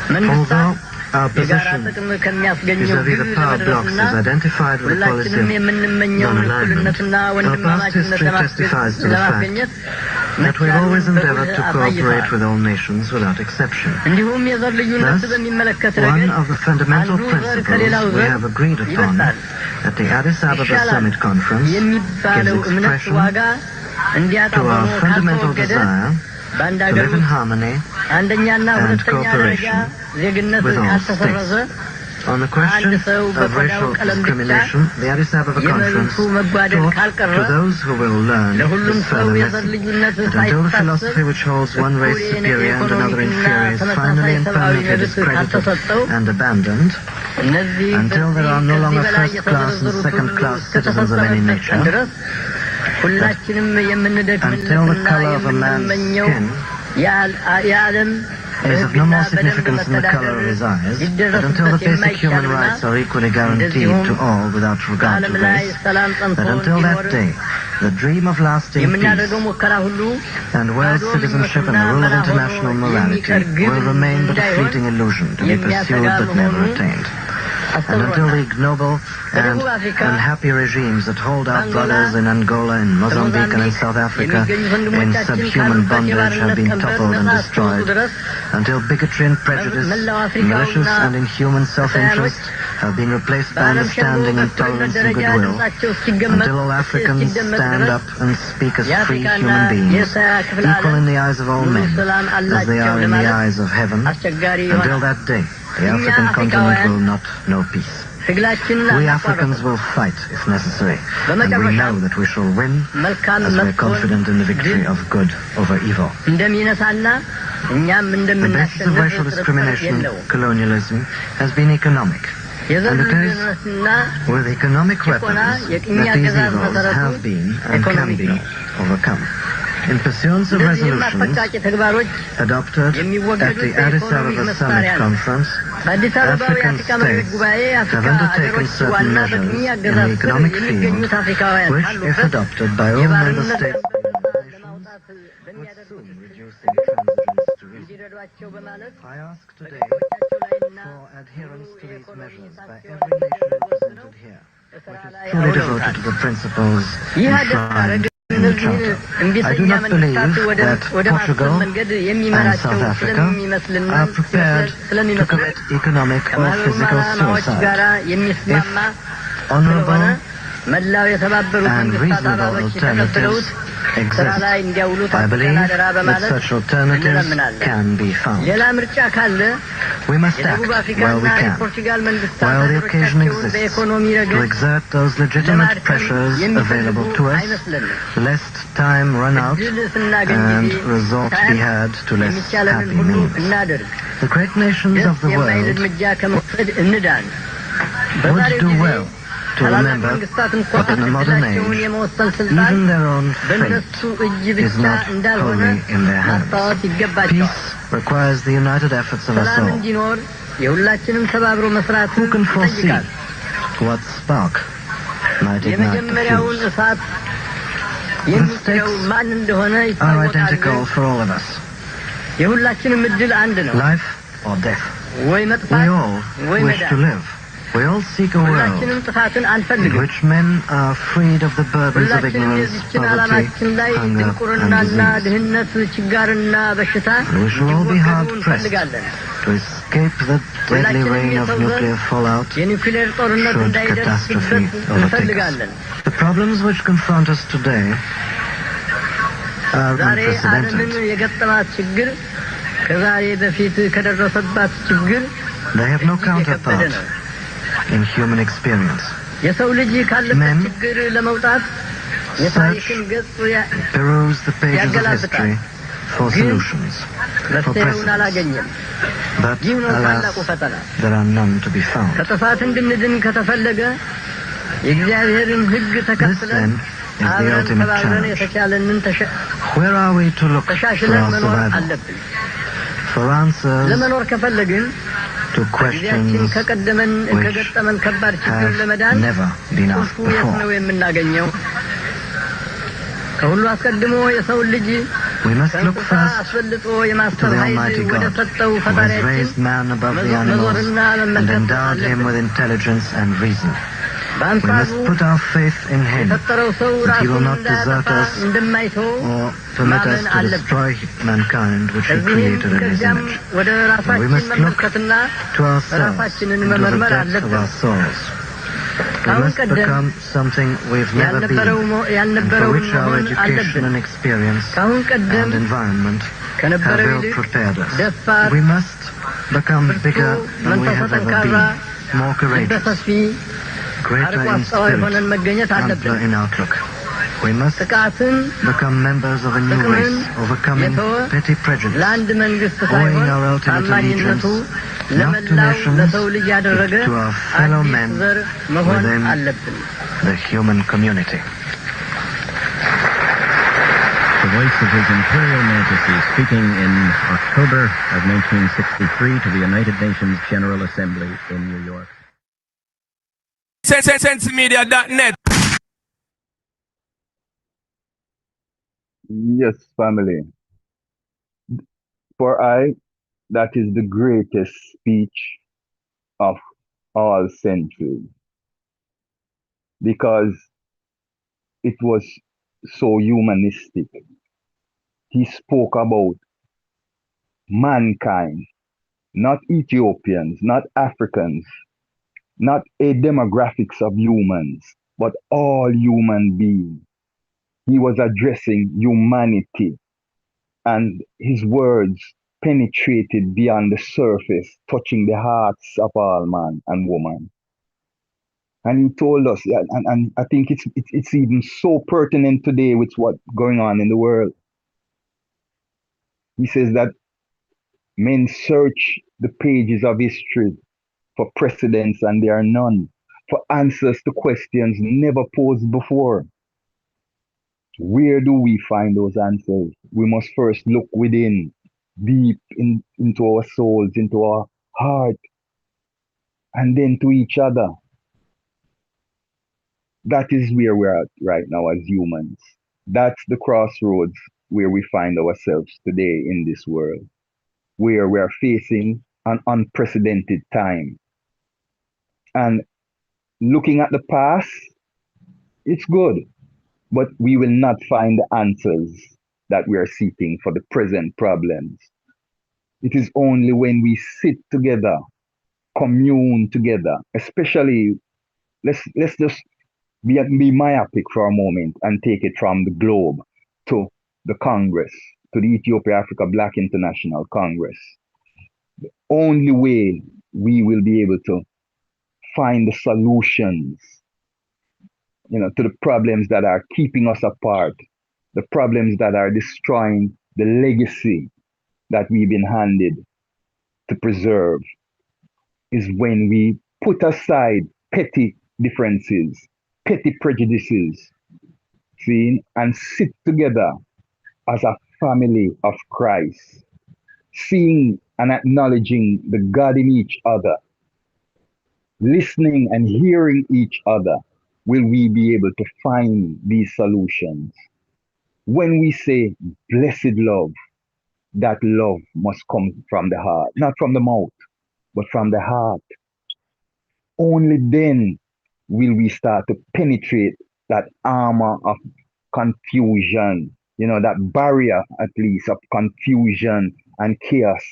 Although our position vis-à-vis the power blocks is identified with the policy of non-alignment, our past history testifies to the fact that we've always endeavored to cooperate with all nations without exception. Thus, one of the fundamental principles we have agreed upon at the Addis Ababa Summit Conference gives expression to our fundamental desire to live in harmony and cooperation with all states. On the question of racial discrimination, the Addis Ababa Conference taught to those who will learn this further lesson that until the philosophy which holds one race superior and another inferior is finally and permanently discredited and abandoned, until there are no longer first-class and second-class citizens of any nature, that until the color of a man's skin is of no more significance than the color of his eyes, that until the basic human rights are equally guaranteed to all without regard to race, that until that day the dream of lasting peace and world citizenship and the rule of international morality will remain but a fleeting illusion to be pursued but never attained. And until the ignoble and unhappy regimes that hold our brothers in Angola, in Mozambique and in South Africa in subhuman bondage have been toppled and destroyed, until bigotry and prejudice, malicious and inhuman self-interest have been replaced by understanding and tolerance and goodwill, until all Africans stand up and speak as free human beings, equal in the eyes of all men, as they are in the eyes of heaven, until that day, the African continent will not know peace. We Africans will fight if necessary, and we know that we shall win as we are confident in the victory of good over evil. The basis of racial discrimination and colonialism has been economic, and it is with economic weapons that these evils have been and can be overcome. In pursuance of resolutions adopted at the Addis Ababa Summit Conference, African states have undertaken certain measures in the economic field which, if adopted by all member states, would soon reduce intransigence to reason. I ask today for adherence to these measures by every nation represented here, which is fully devoted to the principles enshrined in the Charter. I do not believe that Portugal and South Africa are prepared to commit economic or physical suicide. If honorable and reasonable alternatives exist, I believe that such alternatives can be found. We must act while we can, while the occasion exists, to exert those legitimate pressures available to us, lest time run out and resort be had to less happy means. The great nations of the world would do well to remember that in the modern age, even their own fate is not wholly in their hands. Peace requires the united efforts of us all. Who can foresee what spark might ignite the fuse? The stakes are identical for all of us. Life or death. We all wish to live. We all seek a world in which men are freed of the burdens of ignorance, poverty, hunger, and disease. And we shall all be hard-pressed to escape the deadly rain of nuclear fallout should catastrophe overtake us. The problems which confront us today are unprecedented. They have no counterpart in human experience. Men search, peruse the pages of history for solutions, for precedents. But, alas, there are none to be found. This, then, is the ultimate challenge. Where are we to look for our survival? For answers to questions which have never been asked before. We must look first to the Almighty God, who has raised man above the animals and endowed him with intelligence and reason. We must put our faith in him, that he will not desert us or permit us to destroy mankind which he created in his image. And we must look to ourselves, into the depths of our souls. We must become something we've never been, and for which our education and experience and environment have ill prepared us. We must become bigger than we have ever been, more courageous, greater in spirit, ampler in outlook. We must become members of a new race, overcoming petty prejudice, owing our ultimate allegiance not to nations, but to our fellow men within the human community. The voice of His Imperial Majesty speaking in October of 1963 to the United Nations General Assembly in New York. Sensemedia.net Yes, family. For I, that is the greatest speech of all centuries because it was so humanistic. He spoke about mankind, not Ethiopians, not Africans, not a demographics of humans, but all human beings. He was addressing humanity, and his words penetrated beyond the surface, touching the hearts of all man and woman. And he told us, yeah, and I think it's even so pertinent today with what's going on in the world. He says that men search the pages of history for precedents and there are none, for answers to questions never posed before. Where do we find those answers? We must first look within, deep into our souls, into our heart, and then to each other. That is where we're at right now as humans. That's the crossroads where we find ourselves today in this world, where we are facing an unprecedented time. And looking at the past, it's good, but we will not find the answers that we are seeking for the present problems. It is only when we sit together, commune together, especially let's just be myopic for a moment and take it from the globe to the Congress, to the Ethiopia Africa Black International Congress. Only way we will be able to find the solutions, to the problems that are keeping us apart, the problems that are destroying the legacy that we've been handed to preserve, is when we put aside petty differences, petty prejudices, see, and sit together as a family of Christ, seeing and acknowledging the God in each other, listening and hearing each other, will we be able to find these solutions. When we say blessed love, that love must come from the heart, not from the mouth, but from the heart. Only then will we start to penetrate that armor of confusion, that barrier at least of confusion and chaos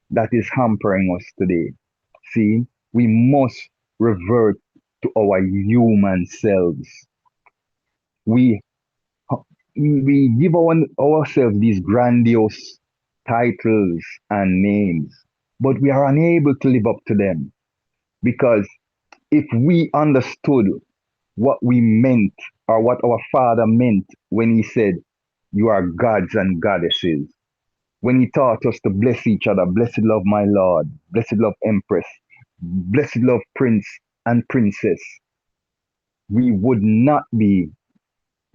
that is hampering us today. See, we must revert to our human selves. We we give ourselves these grandiose titles and names, but we are unable to live up to them because if we understood what we meant or what our Father meant when He said, "You are gods and goddesses," when He taught us to bless each other, blessed love my Lord, blessed love Empress, blessed love Prince and Princess, we would not be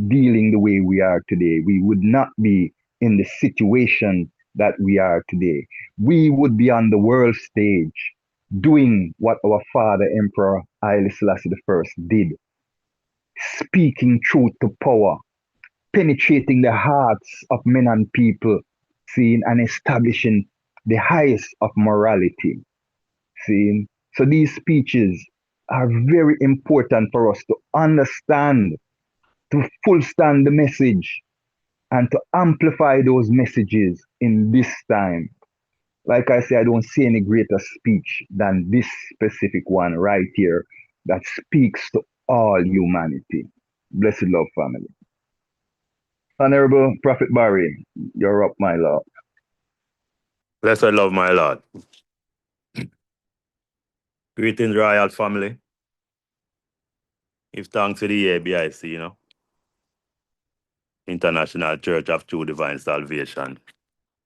dealing the way we are today. We would not be in the situation that we are today. We would be on the world stage doing what our father, Emperor Haile Selassie I did, speaking truth to power, penetrating the hearts of men and people, seeing and establishing the highest of morality. Seeing. So these speeches are very important for us to understand, to full stand the message, and to amplify those messages in this time. Like I say, I don't see any greater speech than this specific one right here that speaks to all humanity. Blessed love, family. Honorable Prophet Barry, you're up, my lord. Blessed love, my Lord. Greetings, royal family. Give thanks to the ABIC, International Church of True Divine Salvation,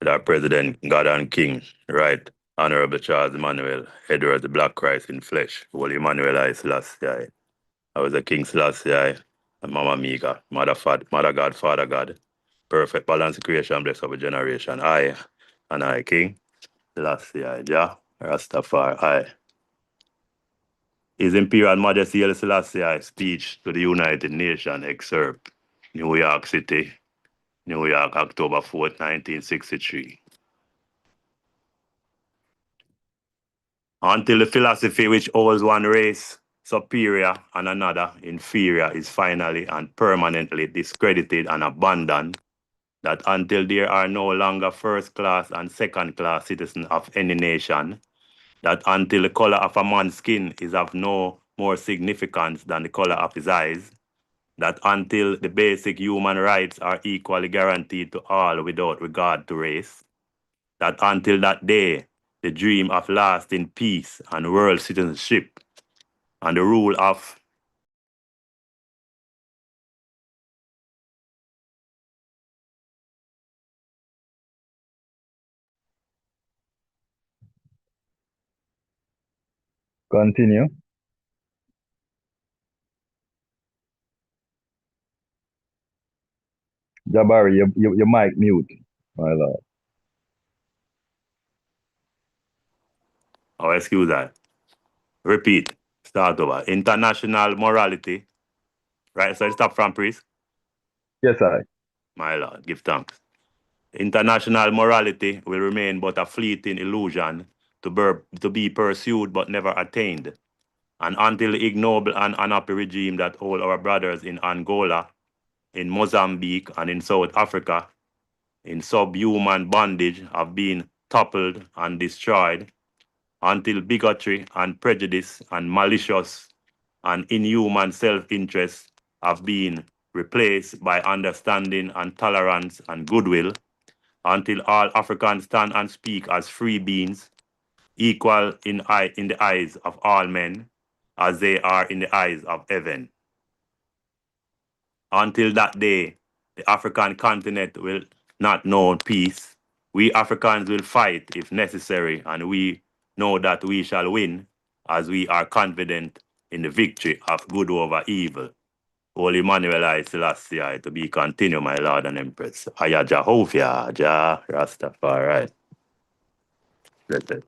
with our President, God and King, right, Honorable Charles Emmanuel, Edward the Black Christ in flesh, Holy Emmanuel I Selassie. I was a King Selassie, and Mama Mika, Mother God, Father God, perfect balance creation, bless of a generation. I, King Selassie, Jah, Rastafari. His Imperial Majesty Haile Selassie speech to the United Nations excerpt, New York City, New York, October 4th, 1963. Until the philosophy which holds one race superior and another inferior is finally and permanently discredited and abandoned, that until there are no longer first class and second class citizens of any nation, that until the color of a man's skin is of no more significance than the color of his eyes, that until the basic human rights are equally guaranteed to all without regard to race, that until that day, the dream of lasting peace and world citizenship and the rule of Continue. Jabari, your mic mute, my lord. oh, excuse that. Repeat. Start over. International morality. Right, so stop from priest. Yes, I. My lord, give thanks. International morality will remain but a fleeting illusion to be pursued but never attained. And until the ignoble and unhappy regime that hold our brothers in Angola, in Mozambique, and in South Africa in subhuman bondage have been toppled and destroyed, until bigotry and prejudice and malicious and inhuman self-interest have been replaced by understanding and tolerance and goodwill, until all Africans stand and speak as free beings, equal in the eyes of all men, as they are in the eyes of heaven. Until that day, the African continent will not know peace. We Africans will fight if necessary, and we know that we shall win, as we are confident in the victory of good over evil. Holy Emmanuel I Selassie I, to be continued, my Lord and Empress. Aya Jehovah, Jah Rastafari. Blessed.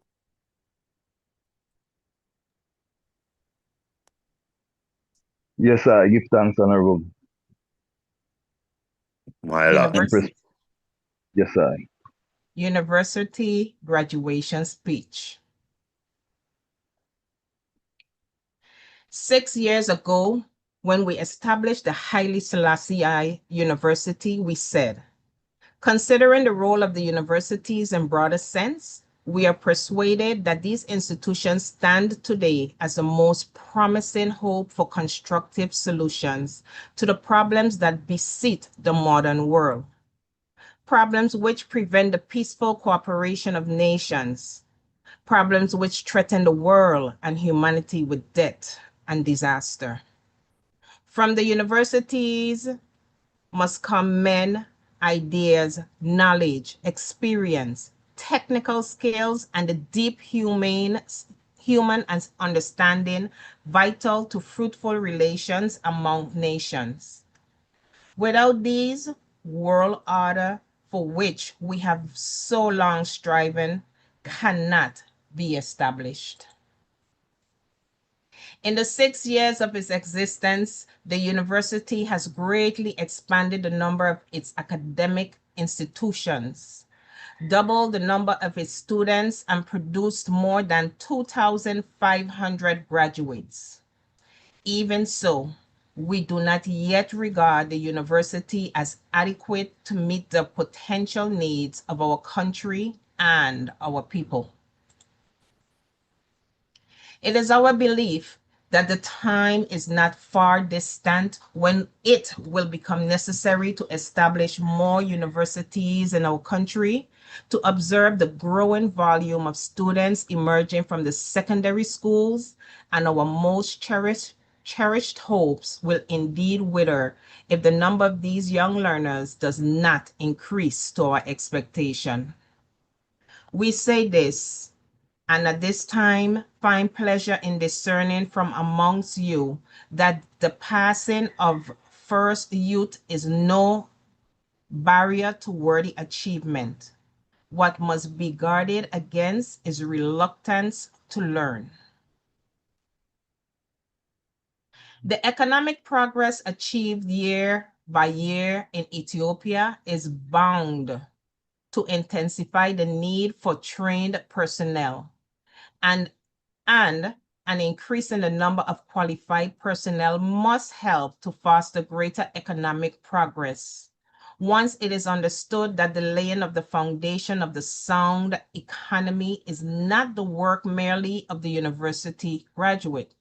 Yes, I. Give thanks, Honorable My Lord. Empress. Yes, I. University graduation speech. 6 years ago, when we established the Haile Selassie University, we said, considering the role of the universities in broader sense, we are persuaded that these institutions stand today as the most promising hope for constructive solutions to the problems that beset the modern world. Problems which prevent the peaceful cooperation of nations, problems which threaten the world and humanity with death and disaster. From the universities must come men, ideas, knowledge, experience, technical skills, and the deep human understanding vital to fruitful relations among nations. Without these, world order for which we have so long striven cannot be established. In the 6 years of its existence, the university has greatly expanded the number of its academic institutions, doubled the number of its students, and produced more than 2,500 graduates. Even so, we do not yet regard the university as adequate to meet the potential needs of our country and our people. It is our belief that the time is not far distant when it will become necessary to establish more universities in our country, to observe the growing volume of students emerging from the secondary schools, and our most cherished hopes will indeed wither if the number of these young learners does not increase to our expectation. We say this, and at this time find pleasure in discerning from amongst you that the passing of first youth is no barrier to worthy achievement. What must be guarded against is reluctance to learn. The economic progress achieved year by year in Ethiopia is bound to intensify the need for trained personnel and an increase in the number of qualified personnel must help to foster greater economic progress. Once it is understood that the laying of the foundation of the sound economy is not the work merely of the university graduate,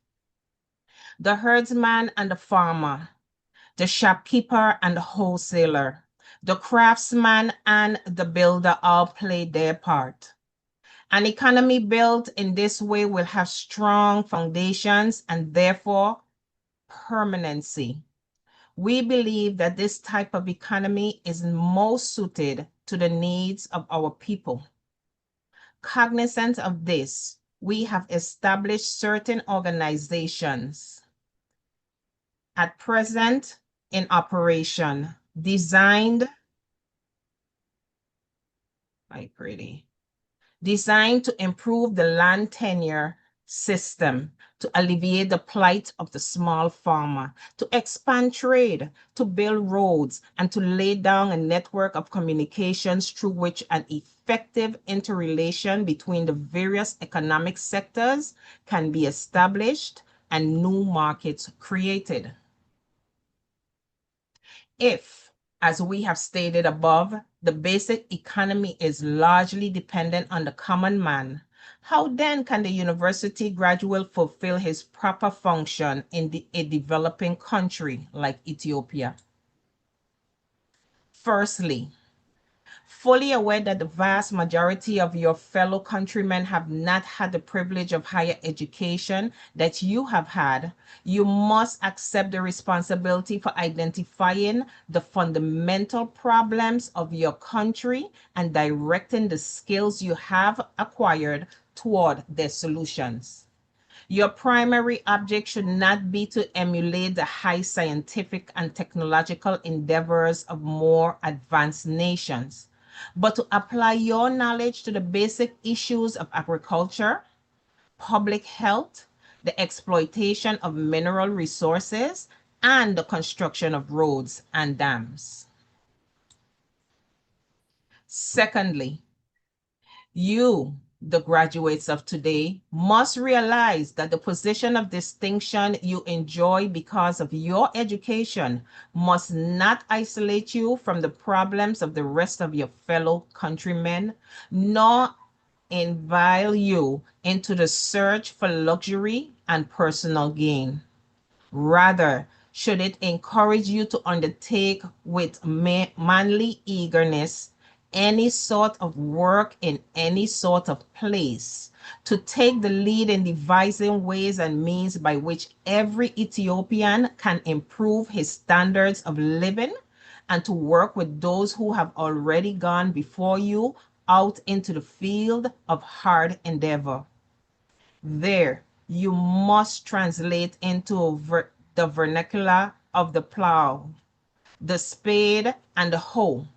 the herdsman and the farmer, the shopkeeper and the wholesaler, the craftsman and the builder all play their part. An economy built in this way will have strong foundations and therefore permanency. We believe that this type of economy is most suited to the needs of our people. Cognizant of this, we have established certain organizations at present in operation, designed to improve the land tenure system, to alleviate the plight of the small farmer, to expand trade, to build roads, and to lay down a network of communications through which an effective interrelation between the various economic sectors can be established and new markets created. If, as we have stated above, the basic economy is largely dependent on the common man, how then can the university graduate fulfill his proper function in a developing country like Ethiopia? Firstly, fully aware that the vast majority of your fellow countrymen have not had the privilege of higher education that you have had, you must accept the responsibility for identifying the fundamental problems of your country and directing the skills you have acquired toward their solutions. Your primary object should not be to emulate the high scientific and technological endeavors of more advanced nations, but to apply your knowledge to the basic issues of agriculture, public health, the exploitation of mineral resources, and the construction of roads and dams. Secondly, you, the graduates of today, must realize that the position of distinction you enjoy because of your education must not isolate you from the problems of the rest of your fellow countrymen, nor inveigle you into the search for luxury and personal gain. Rather, should it encourage you to undertake with manly eagerness any sort of work in any sort of place, to take the lead in devising ways and means by which every Ethiopian can improve his standards of living, and to work with those who have already gone before you out into the field of hard endeavor. There, you must translate into the vernacular of the plow, the spade, and the hoe,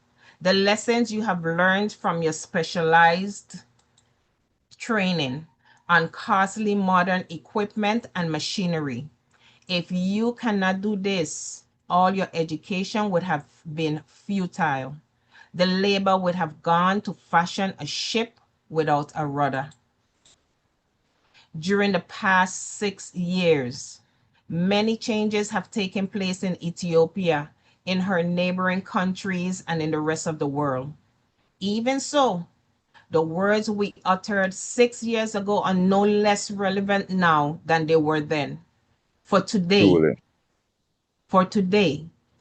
the lessons you have learned from your specialized training on costly modern equipment and machinery. If you cannot do this, all your education would have been futile. The labor would have gone to fashion a ship without a rudder. During the past 6 years, many changes have taken place in Ethiopia, in her neighboring countries, and in the rest of the world. Even so, the words we uttered 6 years ago are no less relevant now than they were then. For today,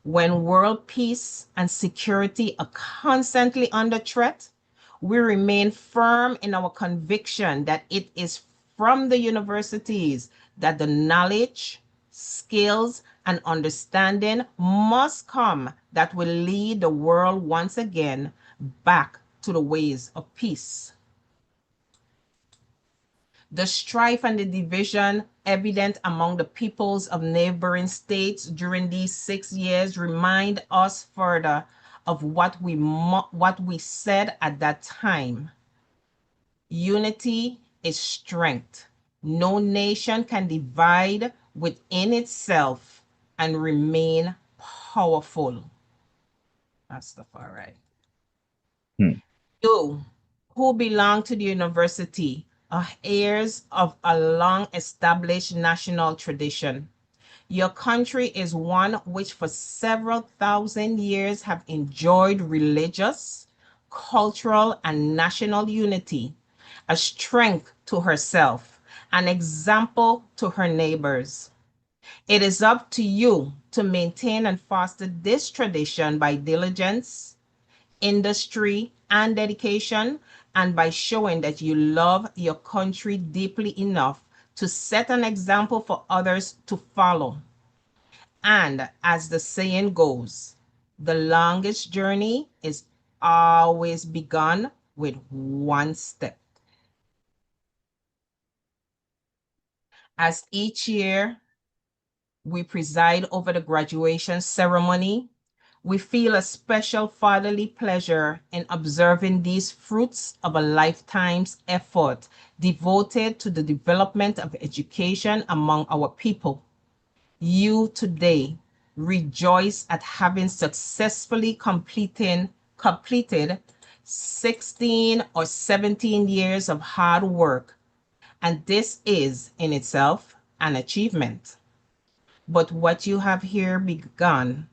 when world peace and security are constantly under threat, we remain firm in our conviction that it is from the universities that the knowledge, skills, and understanding must come that will lead the world once again back to the ways of peace. The strife and the division evident among the peoples of neighboring states during these 6 years remind us further of what we said at that time. Unity is strength. No nation can divide within itself and remain powerful. Rastafari. Hmm. You, who belong to the university, are heirs of a long-established national tradition. Your country is one which for several thousand years have enjoyed religious, cultural, and national unity, a strength to herself, an example to her neighbors. It is up to you to maintain and foster this tradition by diligence, industry, and dedication, and by showing that you love your country deeply enough to set an example for others to follow. And as the saying goes, the longest journey is always begun with one step. As each year we preside over the graduation ceremony, we feel a special fatherly pleasure in observing these fruits of a lifetime's effort devoted to the development of education among our people. You today rejoice at having successfully completed 16 or 17 years of hard work, and this is in itself an achievement. But what you have here begun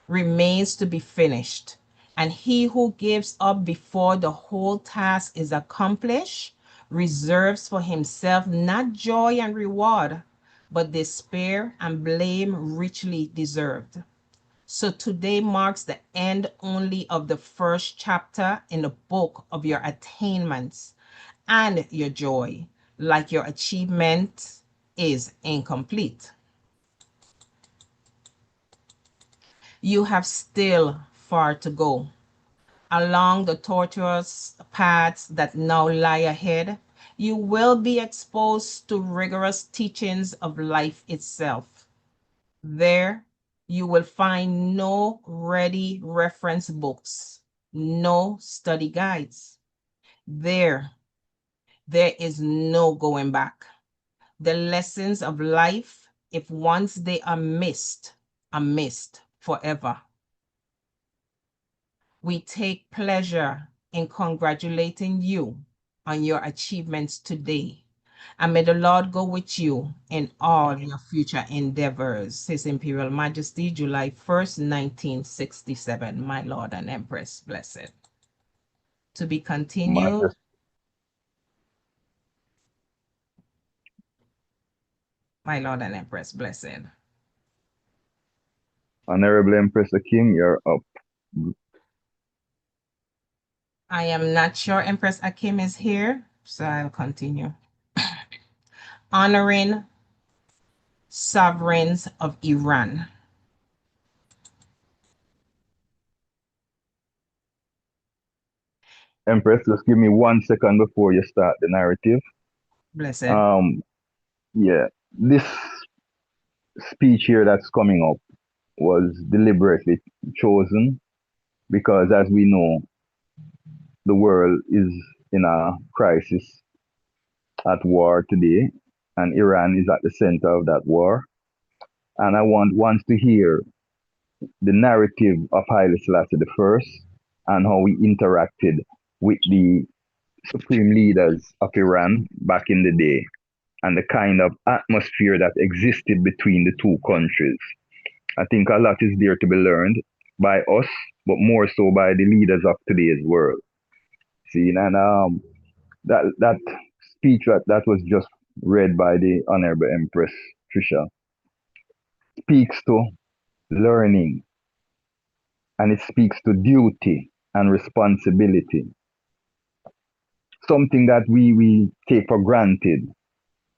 remains to be finished, and he who gives up before the whole task is accomplished reserves for himself not joy and reward, but despair and blame richly deserved. So today marks the end only of the first chapter in the book of your attainments, and your joy, like your achievement, is incomplete. You have still far to go. Along the tortuous paths that now lie ahead, you will be exposed to rigorous teachings of life itself. There, you will find no ready reference books, no study guides. There is no going back. The lessons of life, if once they are missed forever. We take pleasure in congratulating you on your achievements today. And may the Lord go with you in all your future endeavors. His Imperial Majesty, July 1st, 1967. My Lord and Empress, blessed. To be continued. My Lord and Empress, blessed. Honorable Empress Akim, you're up. I am not sure Empress Akim is here, so I'll continue. Honoring sovereigns of Iran. Empress, just give me 1 second before you start the narrative. Blessed. Yeah, this speech here that's coming up was deliberately chosen because, as we know, the world is in a crisis at war today, and Iran is at the center of that war. And I want once to hear the narrative of Haile Selassie I and how he interacted with the supreme leaders of Iran back in the day and the kind of atmosphere that existed between the two countries. I think a lot is there to be learned by us, but more so by the leaders of today's world. See, and that speech that was just read by the Honorable Empress Trisha speaks to learning, and it speaks to duty and responsibility. Something that we take for granted,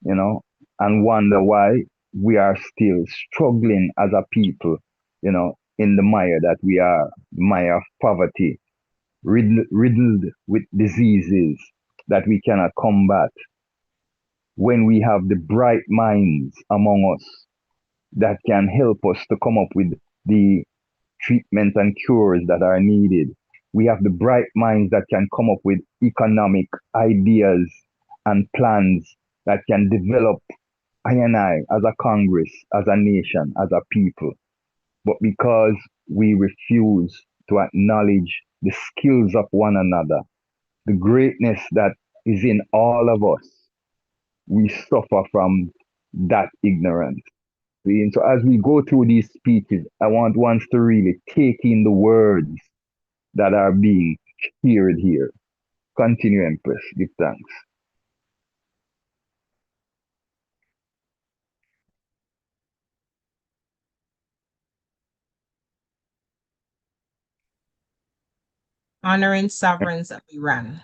and wonder why we are still struggling as a people, in the mire that we are, mire of poverty, riddled with diseases that we cannot combat, when we have the bright minds among us that can help us to come up with the treatment and cures that are needed. We have the bright minds that can come up with economic ideas and plans that can develop I and I as a Congress, as a nation, as a people. but because we refuse to acknowledge the skills of one another, the greatness that is in all of us, we suffer from that ignorance. And so as we go through these speeches, I want ones to really take in the words that are being shared here. Continue, Empress. Give thanks. Honoring sovereigns of Iran.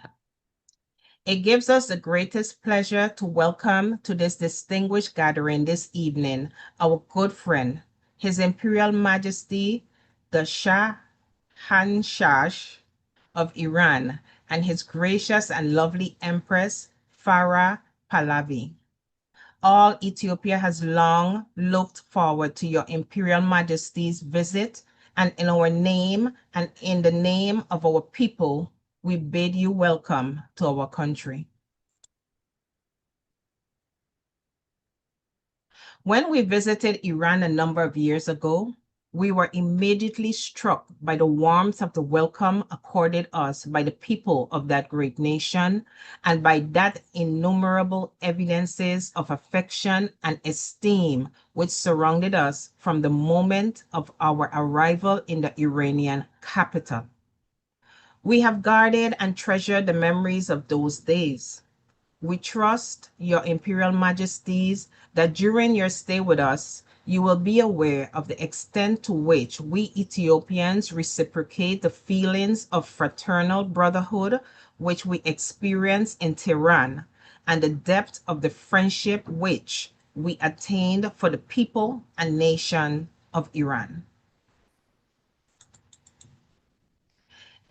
It gives us the greatest pleasure to welcome to this distinguished gathering this evening our good friend, His Imperial Majesty, the Shah Hanshah of Iran, and His gracious and lovely Empress, Farah Pahlavi. All Ethiopia has long looked forward to your Imperial Majesty's visit, and in our name and in the name of our people, we bid you welcome to our country. When we visited Iran a number of years ago, we were immediately struck by the warmth of the welcome accorded us by the people of that great nation, and by that innumerable evidences of affection and esteem which surrounded us from the moment of our arrival in the Iranian capital. We have guarded and treasured the memories of those days. We trust, Your Imperial Majesties, that during your stay with us, you will be aware of the extent to which we Ethiopians reciprocate the feelings of fraternal brotherhood which we experience in Tehran, and the depth of the friendship which we attained for the people and nation of Iran.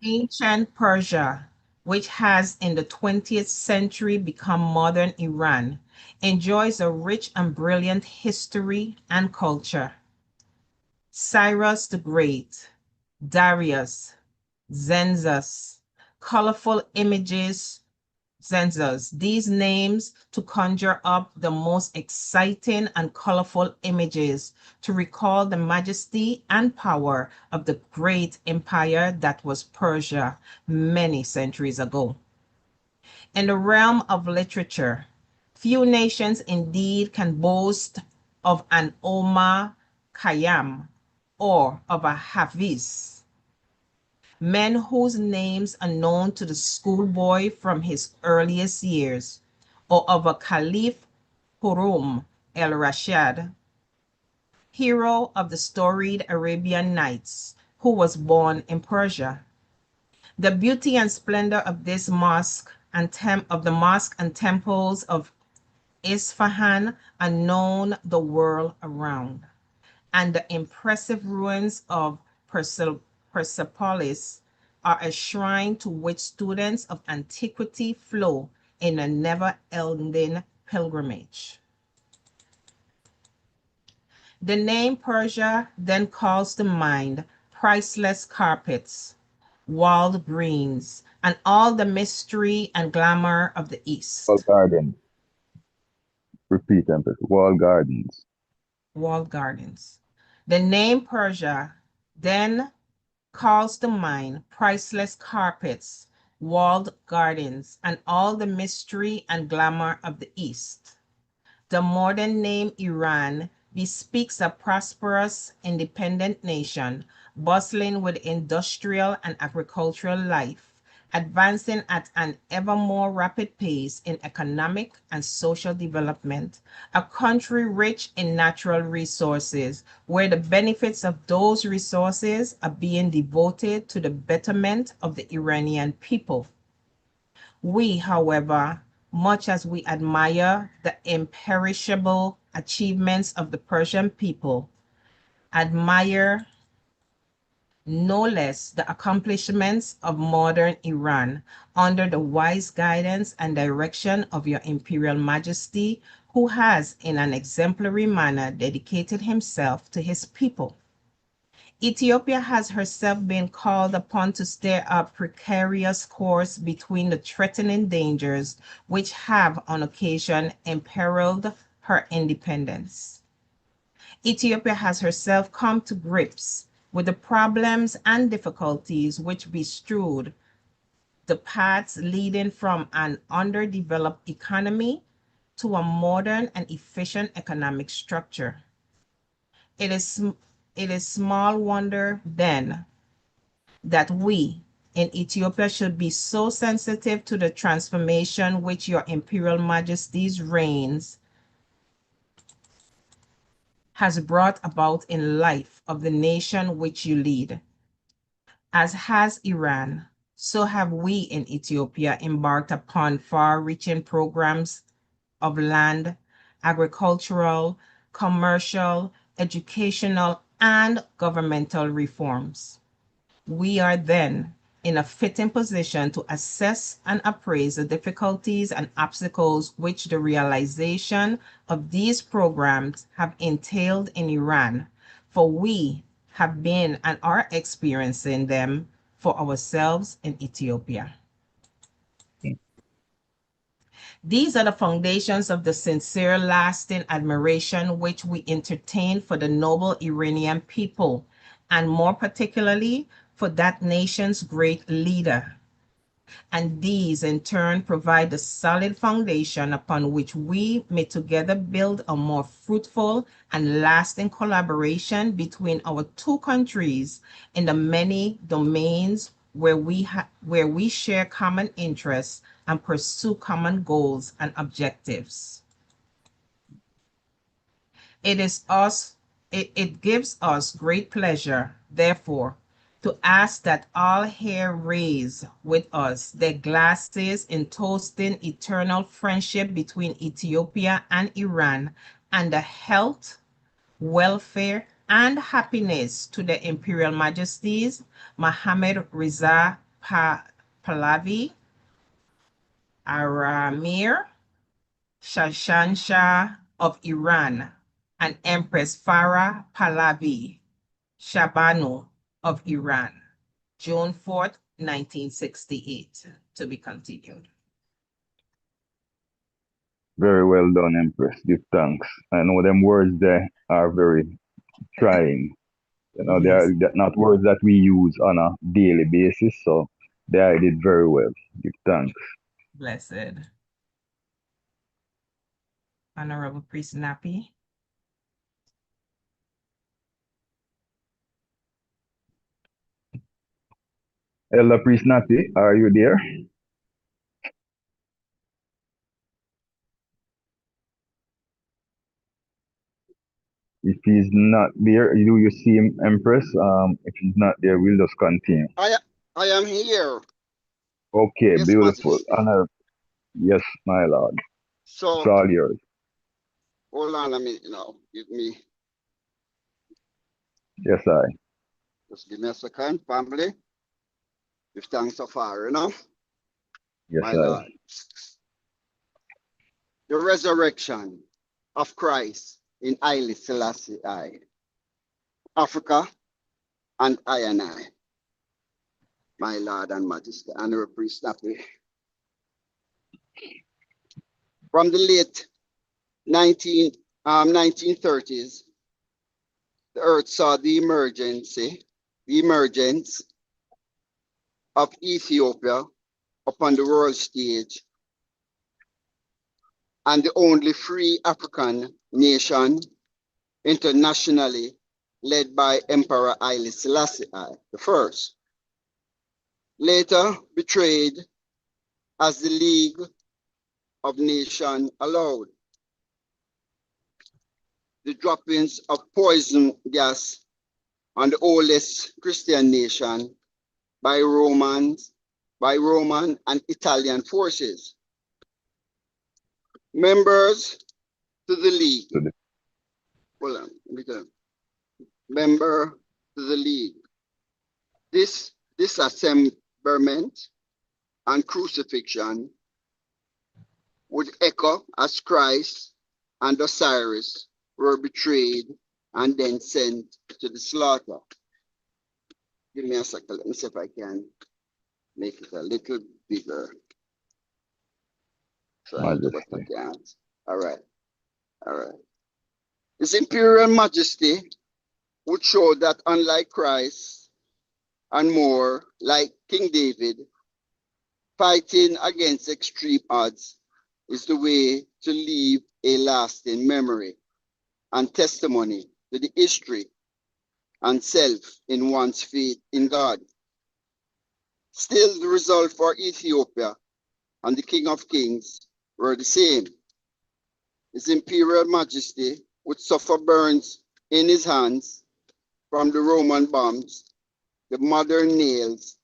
Ancient Persia, which has in the 20th century become modern Iran, enjoys a rich and brilliant history and culture. Cyrus the Great, Darius, Xenxus, colorful images, Xenxus, these names to conjure up the most exciting and colorful images to recall the majesty and power of the great empire that was Persia many centuries ago. In the realm of literature, few nations indeed can boast of an Omar Khayyam or of a Hafiz, men whose names are known to the schoolboy from his earliest years, or of a Caliph Hurum el-Rashid, hero of the storied Arabian Nights, who was born in Persia. The beauty and splendor of this mosque and of the mosque and temples of Isfahan are known the world around, and the impressive ruins of Persepolis are a shrine to which students of antiquity flow in a never-ending pilgrimage. The name Persia then calls to mind priceless carpets, walled greens, and all the mystery and glamour of the Wall East. gardens. Repeat, Empress. Wall gardens. Walled gardens. The name Persia then calls to mind priceless carpets, walled gardens, and all the mystery and glamour of the East. The modern name Iran bespeaks a prosperous, independent nation, bustling with industrial and agricultural life, advancing at an ever more rapid pace in economic and social development, a country rich in natural resources, where the benefits of those resources are being devoted to the betterment of the Iranian people. We, however, much as we admire the imperishable achievements of the Persian people, admire no less the accomplishments of modern Iran under the wise guidance and direction of your Imperial Majesty, who has in an exemplary manner dedicated himself to his people. Ethiopia has herself been called upon to steer a precarious course between the threatening dangers which have on occasion imperiled her independence. Ethiopia has herself come to grips with the problems and difficulties which bestrewed the paths leading from an underdeveloped economy to a modern and efficient economic structure. It is small wonder then that we in Ethiopia should be so sensitive to the transformation which your Imperial Majesty's reigns has brought about in life of the nation which you lead. As has Iran, so have we in Ethiopia embarked upon far-reaching programs of land, agricultural, commercial, educational, and governmental reforms. We are then in a fitting position to assess and appraise the difficulties and obstacles which the realization of these programs have entailed in Iran, for we have been and are experiencing them for ourselves in Ethiopia. These are the foundations of the sincere, lasting admiration which we entertain for the noble Iranian people, and more particularly for that nation's great leader. And these in turn provide the solid foundation upon which we may together build a more fruitful and lasting collaboration between our two countries in the many domains where we share common interests and pursue common goals and objectives. It gives us great pleasure, therefore, to ask that all here raise with us their glasses in toasting eternal friendship between Ethiopia and Iran, and the health, welfare, and happiness to their Imperial Majesties Mohammed Reza Pahlavi, Aramir Shashansha of Iran, and Empress Farah Pahlavi Shabanu of Iran, June 4th, 1968. To be continued. Very well done, Empress. Give thanks. I know them words there are very trying. You know, Yes. they're not words that we use on a daily basis, so they did very well. Give thanks. Blessed. Honorable Priest Nappy. Elder Priest Natty, are you there? If he's not there, do you see him, Empress? If he's not there, we'll just continue. I am here. Okay, Yes, beautiful. Majesty. Honor. Yes, my lord. So, It's all yours. hold on a minute now. Yes, I. Just give me a second, family. Give thanks so far, you know, Yes, my I. Lord. The resurrection of Christ in Haile Selassie I, Africa and I, my Lord and Majesty, Honorable Priest Nappy. From the late 1930s, the earth saw the emergence of Ethiopia upon the world stage, and the only free African nation internationally led by Emperor Haile Selassie I, the first. Later betrayed as the League of Nations allowed. The droppings of poison gas on the oldest Christian nation by Roman and Italian forces. Members to the League. Member to the League. This disassemblment and crucifixion would echo as Christ and Osiris were betrayed and then sent to the slaughter. Give me a second, let me see if I can make it a little bigger. Try to, but I can't. All right. His Imperial Majesty would show that unlike Christ and more like King David, fighting against extreme odds is the way to leave a lasting memory and testimony to the history and self in one's faith in God. Still, the result for Ethiopia and the King of Kings were the same. His Imperial Majesty would suffer burns in his hands from the Roman bombs, the modern nails,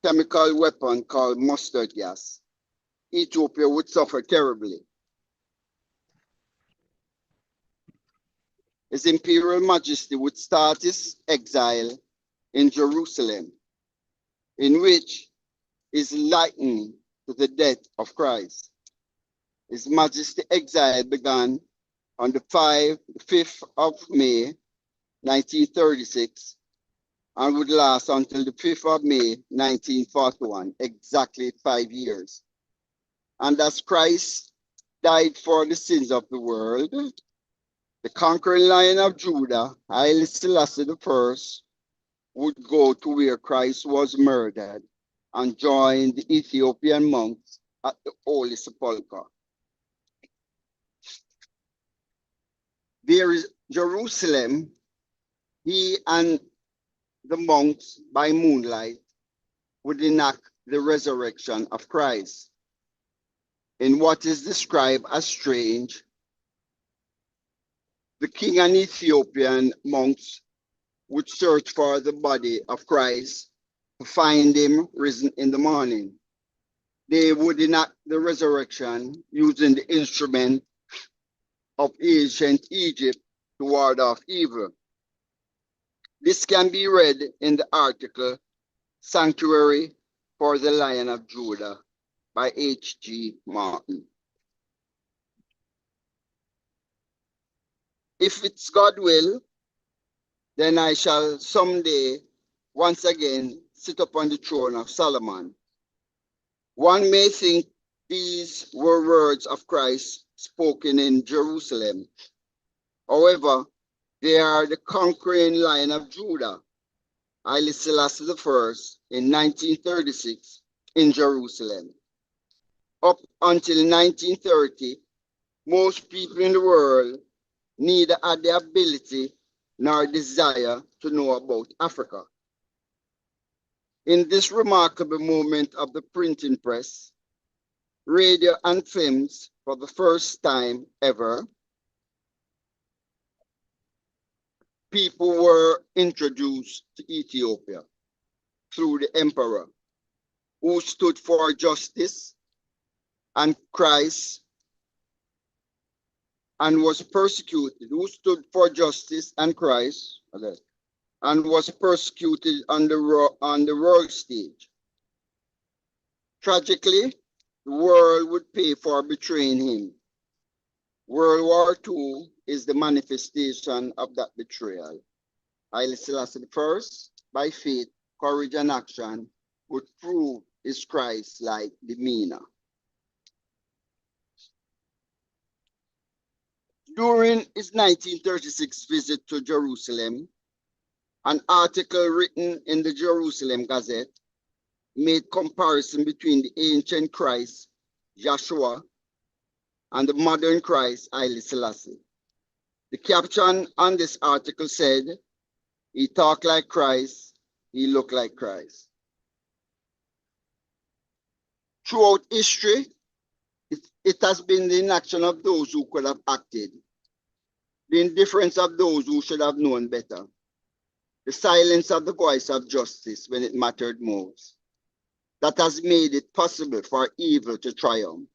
chemical weapon called mustard gas. Ethiopia would suffer terribly. His Imperial Majesty would start his exile in Jerusalem, in which is likened to the death of Christ. His Majesty exile began on the 5th of May, 1936, and would last until the 5th of May, 1941, exactly 5 years. And as Christ died for the sins of the world, the conquering Lion of Judah, Haile Selassie I, would go to where Christ was murdered and join the Ethiopian monks at the Holy Sepulchre. There is Jerusalem. He and the monks by moonlight would enact the resurrection of Christ in what is described as strange. The king and Ethiopian monks would search for the body of Christ to find him risen in the morning. They would enact the resurrection using the instrument of ancient Egypt to ward off evil. This can be read in the article Sanctuary for the Lion of Judah by H.G. Martin. If it's God will, then I shall someday once again sit upon the throne of Solomon. One may think these were words of Christ spoken in Jerusalem. However, they are the conquering Lion of Judah, Haile Selassie I, in 1936 in Jerusalem. Up until 1930, most people in the world neither had the ability nor desire to know about Africa. In this remarkable moment of the printing press, radio and films, for the first time ever, people were introduced to Ethiopia through the emperor, who stood for justice and Christ, and was persecuted, who stood for justice and Christ, and was persecuted on the world stage. Tragically, the world would pay for betraying him. World War II is the manifestation of that betrayal. Haile Selassie I, by faith, courage, and action, would prove his Christ-like demeanor. During his 1936 visit to Jerusalem, an article written in the Jerusalem Gazette made comparison between the ancient Christ, Joshua, and the modern Christ, Haile Selassie. The caption on this article said, "He talked like Christ, he looked like Christ." Throughout history, it has been the inaction of those who could have acted, the indifference of those who should have known better, the silence of the voice of justice when it mattered most, that has made it possible for evil to triumph.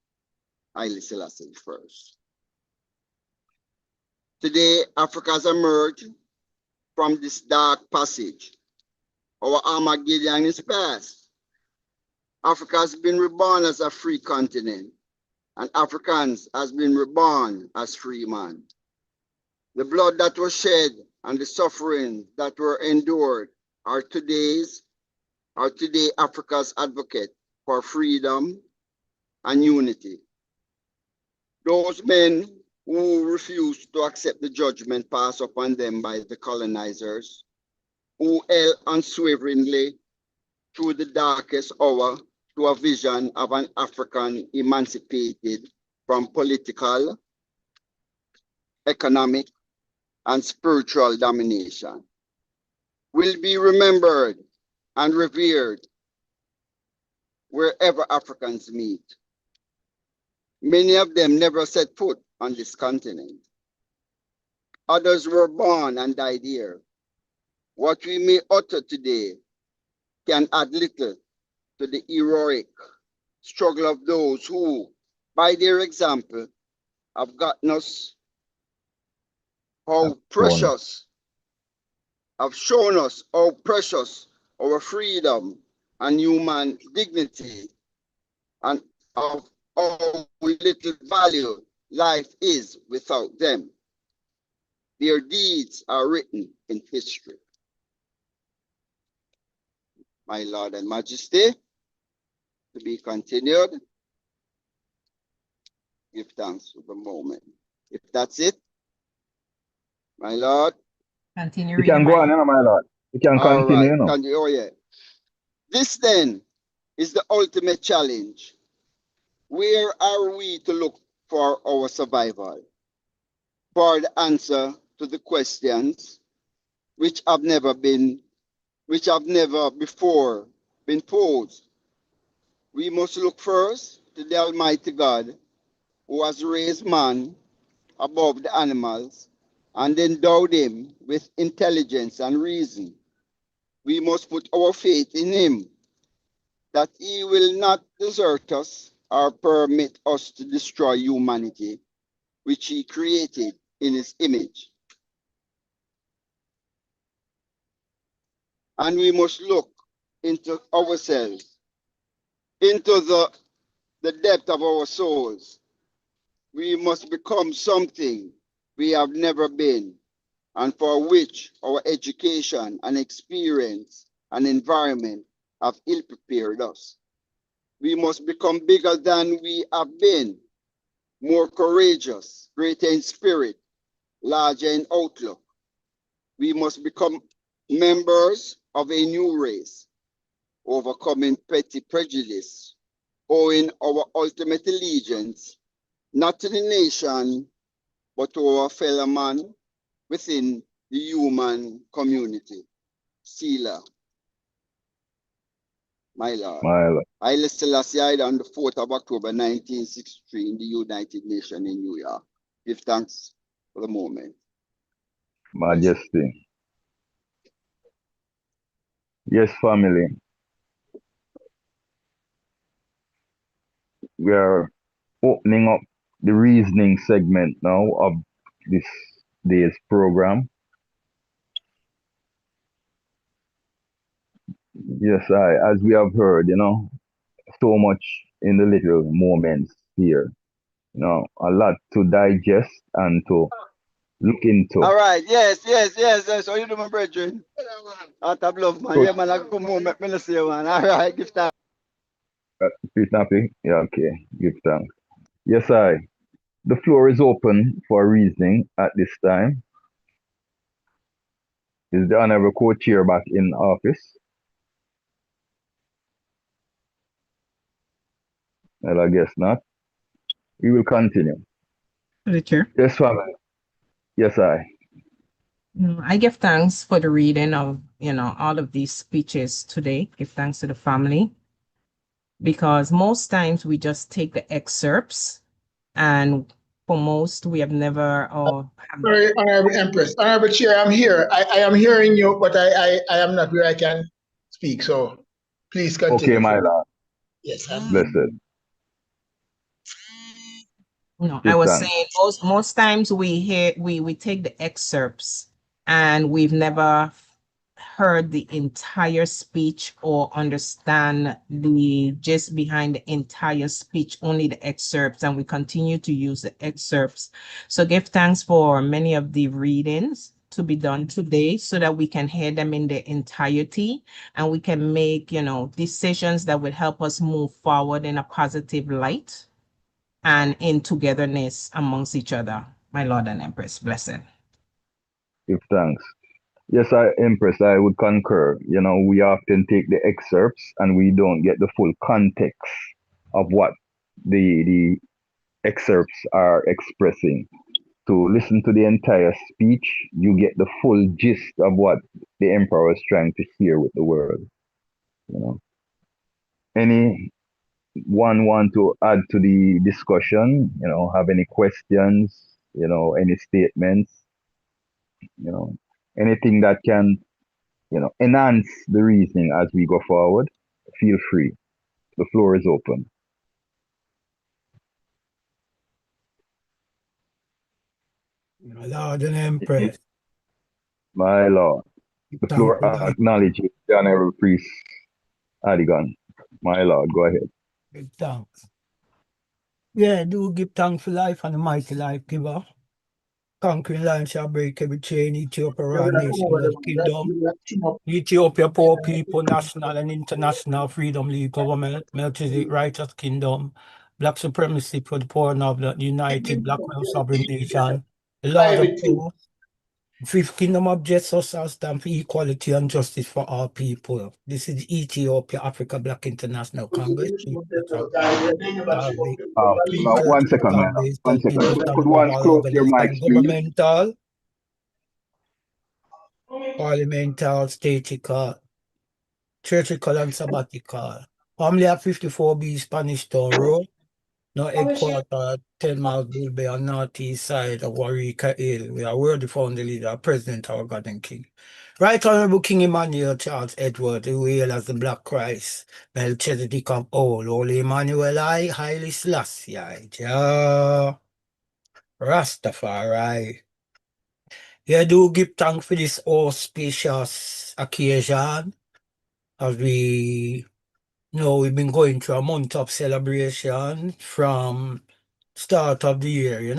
Haile Selassie I. Today, Africa has emerged from this dark passage. Our Armageddon is past. Africa has been reborn as a free continent, and Africans has been reborn as free man. The blood that was shed and the suffering that were endured are today Africa's advocate for freedom and unity. Those men who refused to accept the judgment passed upon them by the colonizers, who held unswervingly through the darkest hour to a vision of an African emancipated from political, economic, and spiritual domination, will be remembered and revered wherever Africans meet. Many of them never set foot on this continent. Others were born and died here. What we may utter today can add little to the heroic struggle of those who, by their example, have gotten us how precious, have shown us how precious our freedom and human dignity, and of how little value life is without them. Their deeds are written in history. My Lord and Majesty, to be continued. Give thanks for the moment. If that's it, my Lord. Continue. You can go on, my Lord. You can continue. Right. Oh, yeah. This then is the ultimate challenge. Where are we to look for our survival? For the answer to the questions which have never before been posed. We must look first to the Almighty God, who has raised man above the animals and endowed him with intelligence and reason. We must put our faith in him, that he will not desert us or permit us to destroy humanity, which he created in his image. And we must look into ourselves, into the depth of our souls. We must become something we have never been, and for which our education and experience and environment have ill-prepared us. We must become bigger than we have been, more courageous, greater in spirit, larger in outlook. We must become members of a new race, overcoming petty prejudice, owing our ultimate allegiance not to the nation, but to our fellow man within the human community. Selah. My Lord. My Lord. Haile Selassie died on the 4th of October 1963 in the United Nations in New York. Give thanks for the moment. Majesty. Yes, family. We are opening up the reasoning segment now of this day's program. Yes, as we have heard, so much in the little moments here. A lot to digest and to look into. All right, yes. So you do, my brethren. Out of love, man. Yeah, man, I come home, make me see you, man. All right, give thanks. Peace, happy? Yeah, okay. Give thanks. Yes, the floor is open for reasoning at this time. Is the Honorable Co-Chair back in office? Well, I guess not. We will continue. The Chair. Yes, family. Yes, I give thanks for the reading of, all of these speeches today. Give thanks to the family, because most times we just take the excerpts, and for most we have never. Sorry, Honorable Empress, Honorable Chair, I'm here. I am hearing you, but I am not where I can speak. So please continue. Okay, my Lord. Yes, blessed. No, I was saying most times we take the excerpts and we've never heard the entire speech or understand the gist behind the entire speech, only the excerpts, and we continue to use the excerpts. So give thanks for many of the readings to be done today so that we can hear them in their entirety and we can make, decisions that will help us move forward in a positive light and in togetherness amongst each other. my Lord and Empress. Blessed. Give thanks. Yes, Empress, I would concur. We often take the excerpts and we don't get the full context of what the excerpts are expressing. To listen to the entire speech, you get the full gist of what the emperor is trying to share with the world. Anyone want to add to the discussion? Have any questions? Any statements? Anything that can enhance the reasoning as we go forward? Feel free. The floor is open. My Lord and Empress. My Lord. The floor acknowledges the Honorable Priest Adigan. My Lord, go ahead. Give thanks. Yeah, do give thanks for life and the mighty life giver. Conquering lion shall break every chain, Ethiopia, our nation, of kingdom. Ethiopia, poor people, national and international freedom league government, Melchizedek, righteous kingdom, black supremacy for the poor and of the united black male sovereign nation, the Lord of hosts, fifth kingdom of justice shall stand for equality and justice for all people. This is Ethiopia, Africa Black International Congress. One second, man. One second. Could one close your mics, please? Parliamental, statical, churchical, and sabbatical. Family at 54B Spanish Town Road. No headquarters, 10 miles Bull on northeast side of Warwick Hill. We are worthy founder leader, President our God and King. Right Honorable King Emmanuel Charles Edward, who hail as the Black Christ, Melchizedek of all, Holy Emmanuel I, Haile Selassie I, Jah Rastafari. Yeah, do give thanks for this auspicious occasion, as we know we've been going through a month of celebration from start of the year,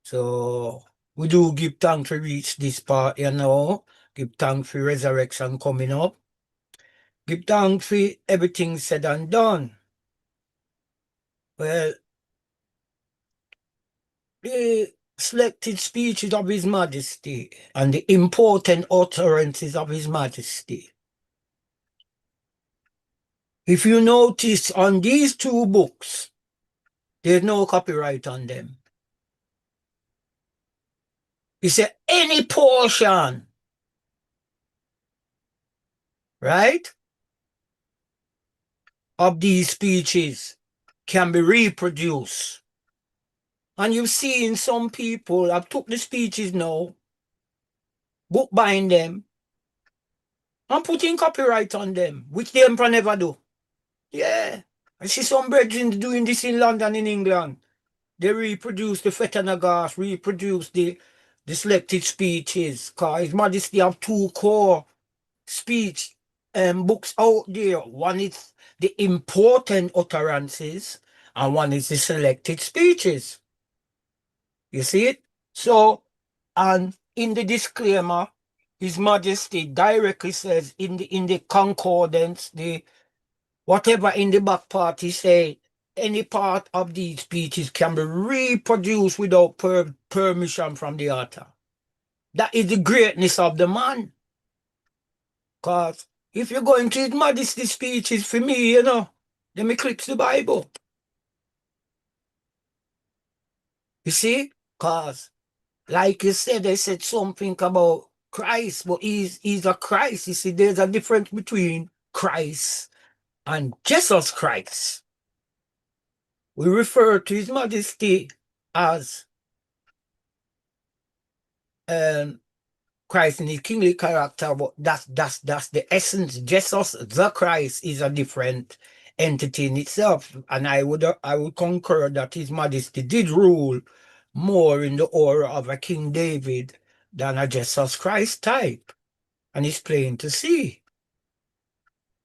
So we do give thanks to reach this part, Give thanks for resurrection coming up. Give thanks for everything said and done. Well, the selected speeches of His Majesty and the important utterances of His Majesty. If you notice on these two books, there's no copyright on them. He said any portion, right, of these speeches can be reproduced. And you've seen some people have took the speeches now, bookbind them, and putting copyright on them, which the emperor never do. Yeah. I see some brethren doing this in London, in England. They reproduce the Fetanagas, reproduce the selected speeches, because His Majesty have two core speech books out there. One is the important utterances, and one is the selected speeches. You see it? So, and in the disclaimer, His Majesty directly says in the concordance, the whatever in the back part, he say any part of these speeches can be reproduced without permission from the author. That is the greatness of the man. Because if you're going to His Majesty speeches for me, let me click the Bible. You see? Because, like you said, they said something about Christ, but he's a Christ. You see, there's a difference between Christ and Jesus Christ. We refer to His Majesty as Christ in His kingly character, but that's the essence. Jesus, the Christ, is a different entity in itself. And I would concur that His Majesty did rule more in the aura of a King David than a Jesus Christ type. And it's plain to see.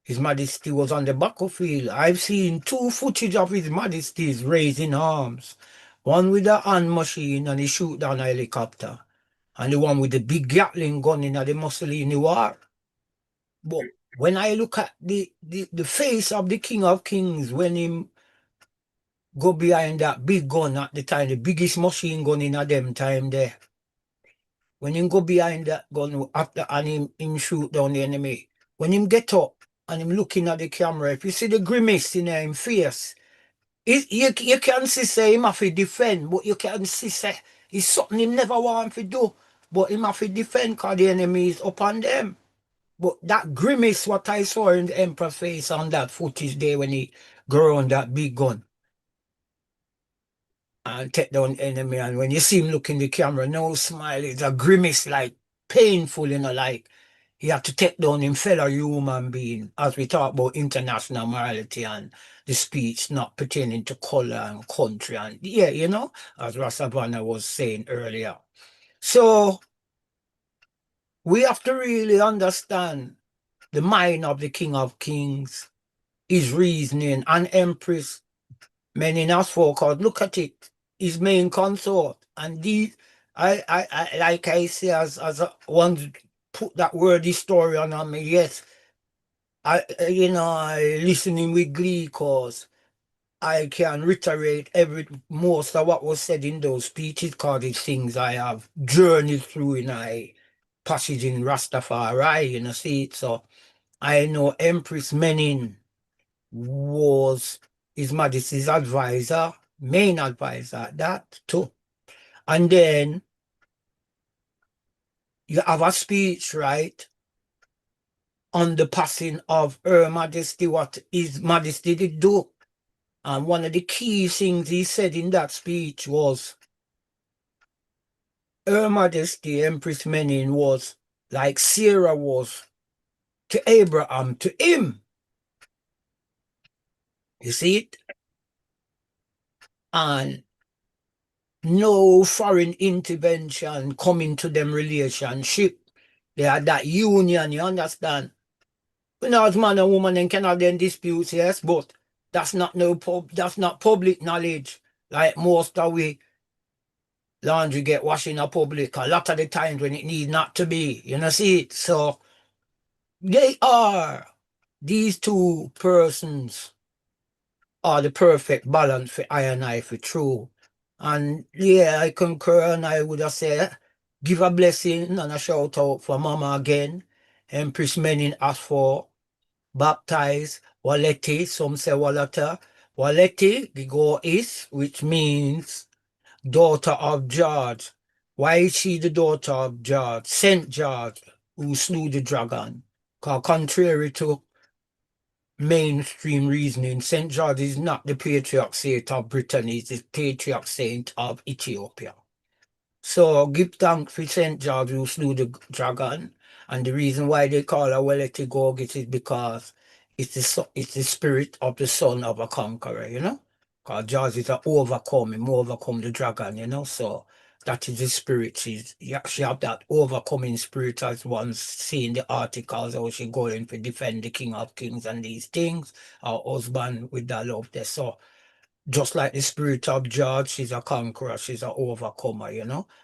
His Majesty was on the battlefield. I've seen two footage of His Majesty's raising arms. One with a hand machine and he shoot down a helicopter. And the one with the big Gatling gun in the Mussolini war. But when I look at the face of the King of Kings, when him go behind that big gun at the time, the biggest machine gun in a them time there. When him go behind that gun after and him shoot down the enemy, when him get up and him looking at the camera, if you see the grimace in him face, you can see say him have to defend, but you can see say it's something him never want to do. But him have to defend because the enemy is upon them. But that grimace what I saw in the Emperor face on that footage there when he go on that big gun and take down the enemy, and when you see him look in the camera, no smile, it's a grimace like painful, like he had to take down him fellow human being, as we talk about international morality and the speech not pertaining to color and country, and as Rasavana was saying earlier. So we have to really understand the mind of the King of Kings, his reasoning, and Empress Meninas focus. Look at it, his main consort. And these, I like I say, as one put that word historian on me, yes, I listening with glee because I can reiterate most of what was said in those speeches because it's things I have journeyed through in a passage in Rastafari, see it. So I know Empress Menin was His Majesty's advisor, main advisor, that too. And then you have a speech, right, on the passing of Her Majesty, what His Majesty did do. And one of the key things he said in that speech was, Her Majesty, Empress Menen, was like Sarah was to Abraham, to him. You see it? And no foreign intervention coming to them relationship. They had that union, you understand? You know, as man and woman and can have them disputes, yes, but that's not that's not public knowledge. Like most of we laundry get washed in a public a lot of the times when it need not to be. You know, see it? So they are, these two persons are the perfect balance for I and I for true. And yeah, I concur, and I would have said, give a blessing and a shout out for Mama again. Empress Menin asked for baptize Waleti, some say Walata. Waleti, the go is, which means daughter of George. Why is she the daughter of George? Saint George, who slew the dragon. Because contrary to mainstream reasoning, St. George is not the patriarch saint of Britain, he's the patriarch saint of Ethiopia. So give thanks for St. George who slew the dragon. And the reason why they call her Weleti Gorgis is because it's the spirit of the son of a conqueror, Because George is overcome the dragon, So that is the spirit. She have that overcoming spirit, as one seeing the articles how she going to defend the King of Kings and these things. Her husband with that love there. So just like the spirit of George, she's a conqueror, she's an overcomer,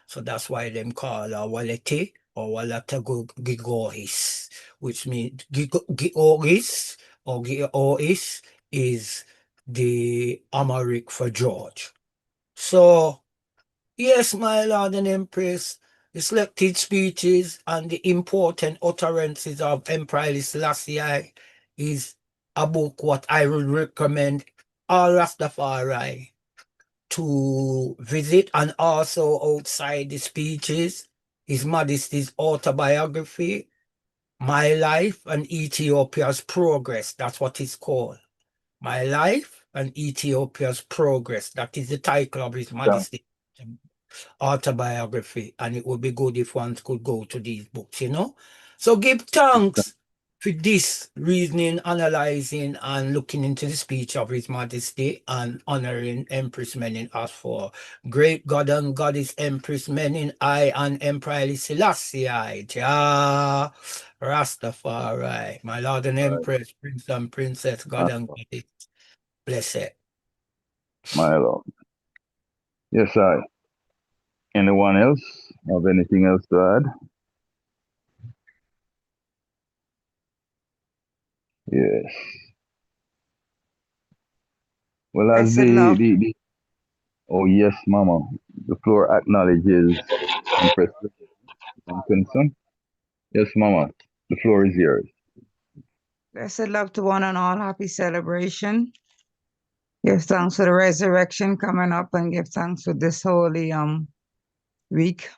So that's why them call her Waleti or Walata Gigoris, which means Gigoris or Gigoris is the Amharic for George. So, yes, my Lord and Empress, the selected speeches and the important utterances of Emperor Haile Selassie is a book what I would recommend all Rastafari to visit, and also outside the speeches, His Majesty's autobiography, My Life and Ethiopia's Progress. That's what it's called. My Life and Ethiopia's Progress. That is the title of His Majesty's autobiography, and it would be good if one could go to these books, So give thanks for this reasoning, analyzing, and looking into the speech of His Majesty and honoring Empress Menin as for great God and Goddess Empress Menin, I and Emperor Haile Selassie, Jah Rastafari, my Lord and Empress, Prince and Princess, God and Goddess, blessed. My Lord. Yes, I. Anyone else have anything else to add? Yes. Well, as Blessed love. oh yes, Mama, the floor acknowledges Empress and Crimson. Yes, Mama, the floor is yours. Blessed love to one and all. Happy celebration. Give thanks for the resurrection coming up and give thanks for this holy week.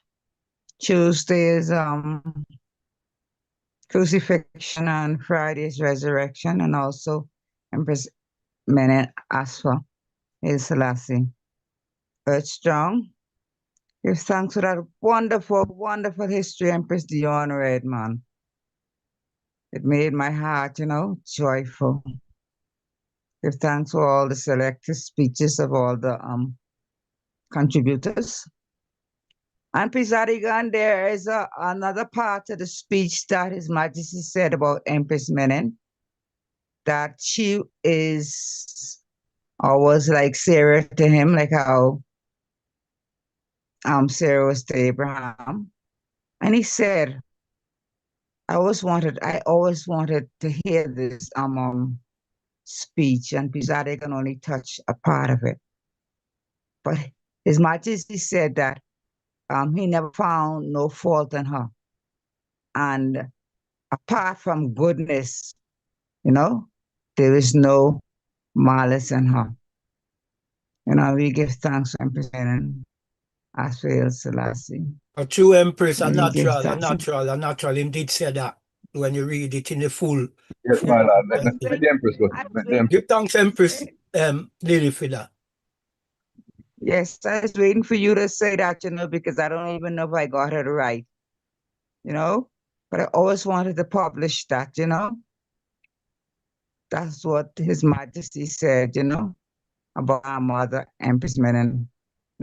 Tuesday is crucifixion and Friday is resurrection, and also Empress Menen Asfa Haile Selassie. Earth strong. Give thanks for that wonderful, wonderful history Empress Dion read, man. It made my heart, joyful. Give thanks for all the selected speeches of all the contributors. And Pisarigan, there is another part of the speech that His Majesty said about Empress Menen, that she is or was like Sarah to him, like how Sarah was to Abraham. And he said, I always wanted to hear this speech, and Pizarro can only touch a part of it. But His Majesty said that he never found no fault in her. And apart from goodness, there is no malice in her. We give thanks to Empress Menen Haile Selassie. A true Empress, a And we give natural. Him did say that when you read it in the full. Yes, my lord. Let the Empress go. Let the Empress. Give thanks, Empress Lily, for that. Yes, I was waiting for you to say that, because I don't even know if I got it right, but I always wanted to publish that, That's what His Majesty said, about our mother, Empress Menen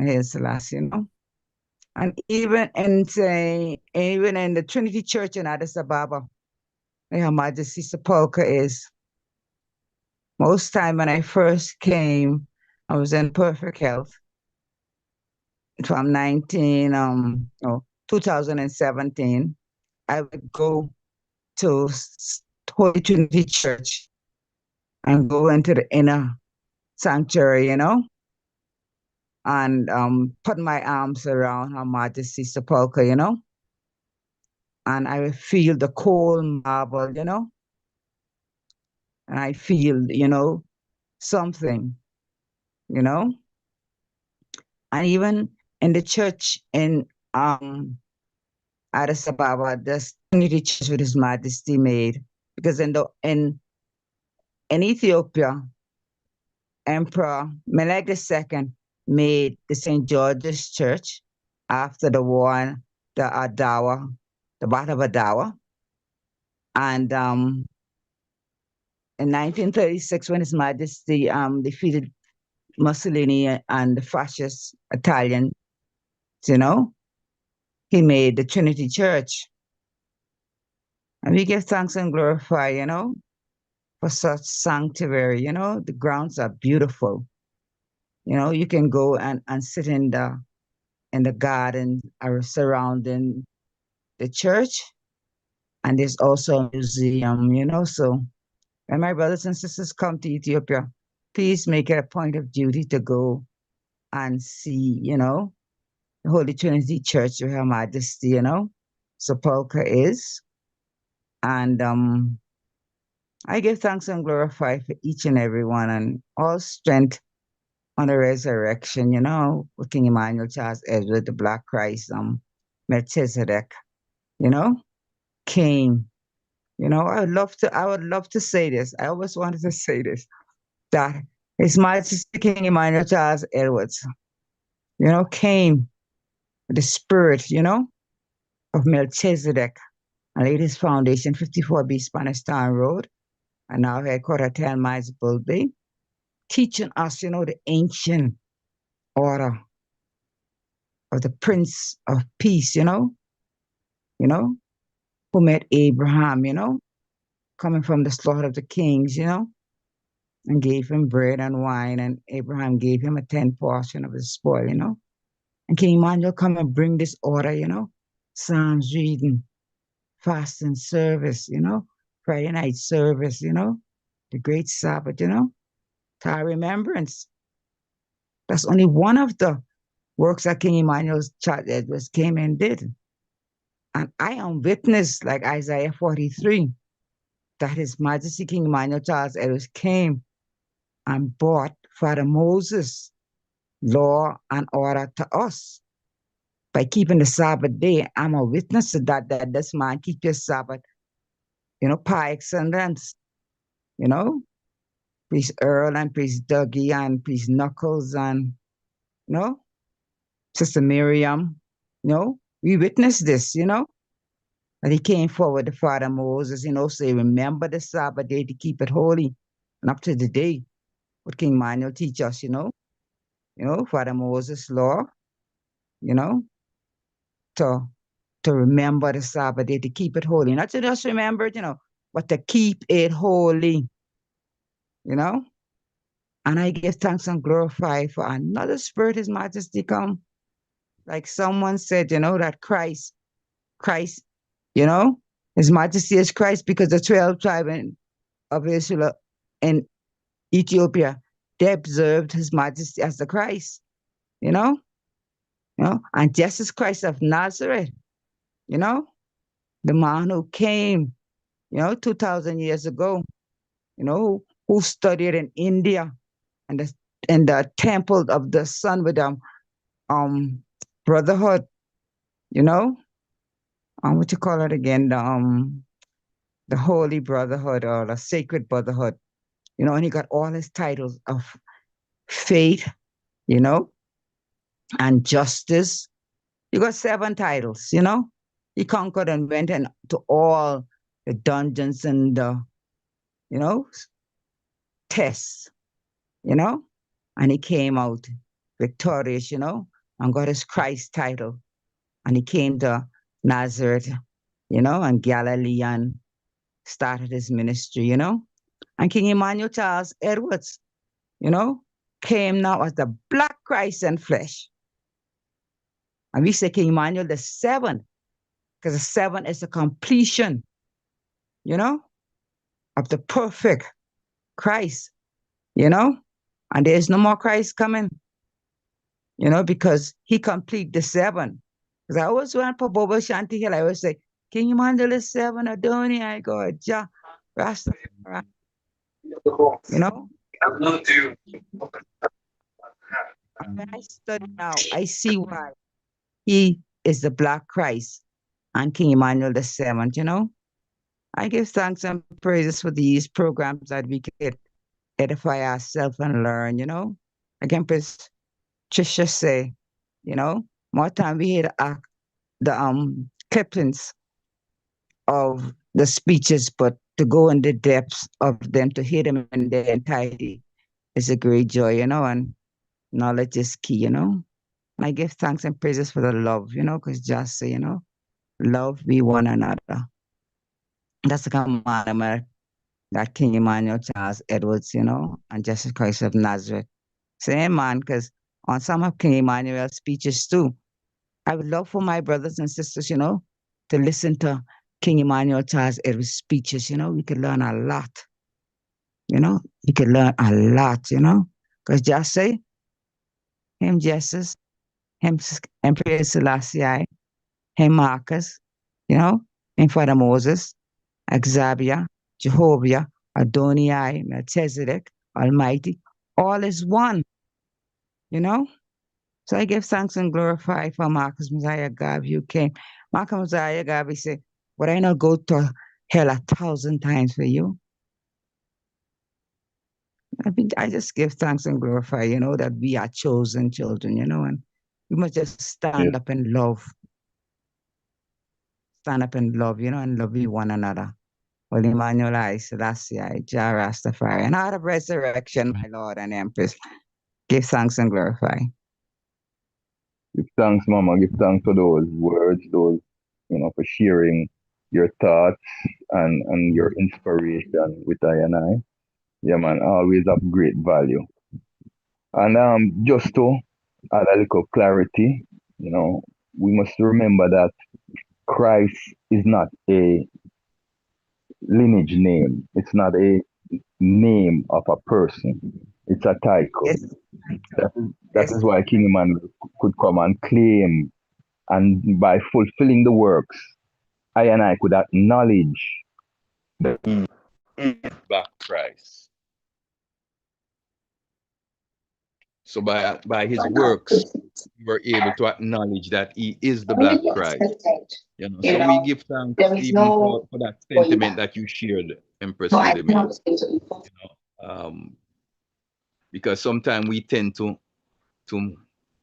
Haile Selassie, And even in the Trinity Church in Addis Ababa, where Her Majesty Sepulchre is, most time when I first came, I was in perfect health. From 2017, I would go to Holy Trinity Church and go into the inner sanctuary, and put my arms around Her Majesty Sepulchre, and I would feel the cold marble, and I feel, something, and even in the church in Addis Ababa, the Trinity Church with His Majesty made, because in Ethiopia, Emperor Menelik II made the St. George's Church after the war, the Battle of Adawa. And in 1936, when His Majesty defeated Mussolini and the fascist Italians, he made the Trinity Church. And we give thanks and glorify, for such sanctuary. The grounds are beautiful. You can go and sit in the garden surrounding the church. And there's also a museum, so when my brothers and sisters come to Ethiopia, please make it a point of duty to go and see, the Holy Trinity Church where Her Majesty, Sepulchre is. And I give thanks and glorify for each and every one, and all strength on the resurrection, with King Emmanuel, Charles Edward, the Black Christ, Melchizedek, came. I would love to say this. I always wanted to say this, that His Majesty King Emmanuel Charles Edwards, came with the spirit, of Melchizedek, and laid his foundation, 54B Spanish Town Road, and now headquartered 10 miles Bull Bay, teaching us, the ancient order of the Prince of Peace, who met Abraham, coming from the slaughter of the kings, and gave him bread and wine, and Abraham gave him a 10th portion of his spoil, And King Emmanuel come and bring this order, Psalms reading, fasting service, Friday night service, the great Sabbath, to our remembrance. That's only one of the works that King Emmanuel Charles Edwards came and did. And I am witness, like Isaiah 43, that His Majesty King Emmanuel Charles Edwards came and brought Father Moses law and order to us by keeping the Sabbath day. I'm a witness to that, that this man keep your Sabbath, par excellence, Priest Earl and Priest Dougie and Priest Knuckles and, Sister Miriam, we witnessed this, that he came forward to Father Moses, say, remember the Sabbath day to keep it holy. And up to the day, what King Manuel teach us, Father Moses' law, to remember the Sabbath day, to keep it holy. Not to just remember it, but to keep it holy, And I give thanks and glorify for another spirit His Majesty come. Like someone said, that Christ, His Majesty is Christ because the 12 tribes of Israel in Ethiopia, they observed His Majesty as the Christ, and Jesus Christ of Nazareth, the man who came, 2,000 years ago, who studied in India and the temple of the sun with brotherhood, what you call it again, the holy brotherhood or the sacred brotherhood, and he got all his titles of faith, and justice. He got 7 titles, He conquered and went into all the dungeons and the, tests, and he came out victorious, and got his Christ title. And he came to Nazareth, and Galilee and started his ministry, And King Emmanuel Charles Edwards, came now as the Black Christ in flesh. And we say King Emmanuel the 7th, because the 7 is the completion, of the perfect Christ, And there's no more Christ coming, because he complete the 7. Because I always went for Bobo Shanti Hill, I always say, King Emmanuel is 7, Adoni, I go, Jah, Rastafari, When I study now, I see why he is the Black Christ and King Emmanuel the 7th, I give thanks and praises for these programs that we could edify ourselves and learn, Again, Trisha say, more time we hear the clippings of the speeches, but to go in the depths of them, to hear them in their entirety is a great joy, and knowledge is key, And I give thanks and praises for the love, because just say, love we one another. That's the commandment that King Emmanuel Charles Edwards, and Jesus Christ of Nazareth. Same man, because on some of King Emmanuel's speeches too, I would love for my brothers and sisters, to listen to King Emmanuel Charles Edwards' speeches, we could learn a lot. We could learn a lot, because just say, him Jesus, him Emperor Selassie, him Marcus, him Father Moses, Xavier, Jehovah, Adonai, Melchizedek, Almighty, all is one, So I give thanks and glorify for Marcus Messiah God, you came. Marcus Messiah God, we say, would I not go to hell 1,000 times for you? I just give thanks and glorify, that we are chosen children, and we must just stand up in love. Stand up in love, and love one another. Holy Emmanuel, I, Selassie, Jah Rastafari, and out of resurrection, my Lord and Empress, give thanks and glorify. Give thanks, Mama. Give thanks for those words, for sharing your thoughts and your inspiration with I and I. Yeah, man, always of great value. And just to add a little clarity, we must remember that Christ is not a lineage name. It's not a name of a person. It's a title. Yes, That yes. is why King Emmanuel could come and claim, and by fulfilling the works, I and I could acknowledge that he is Black Christ. So by his works, we were able to acknowledge that he is the Black Christ. You know, so we give thanks even for that sentiment that you shared, Empress William. Um, because sometimes we tend to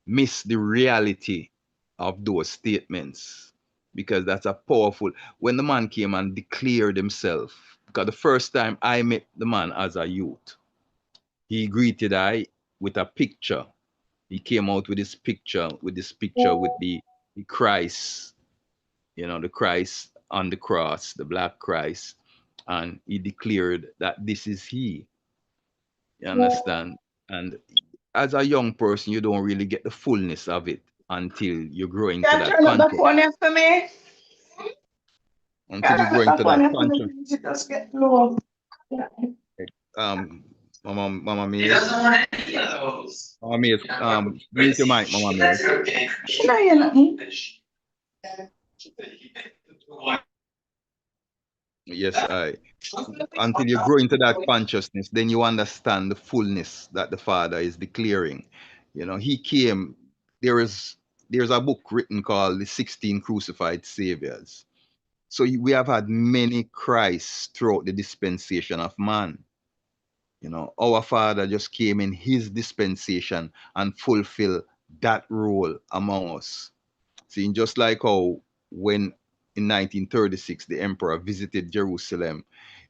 miss the reality of those statements, because that's a powerful. When the man came and declared himself, because the first time I met the man as a youth, he greeted I with a picture. He came out with this picture, with the Christ, you know, the Christ on the cross, the Black Christ, and he declared that this is he. You understand? And as a young person, you don't really get the fullness of it until you grow into Can that turn up the conscious. phone here for me? Until Can you turn grow up the into phone that here for me? conscious. It just get low. Um, Mama Maze, Mama Maze, mute your mic, Mama Maze. No, you're not. Yes, I. Until you grow into that consciousness, then you understand the fullness that the Father is declaring. You know, He came. There is there's a book written called The 16 Crucified Saviors. So we have had many Christs throughout the dispensation of man. You know, our Father just came in His dispensation and fulfill that role among us. See, just like how when in 1936 the emperor visited Jerusalem,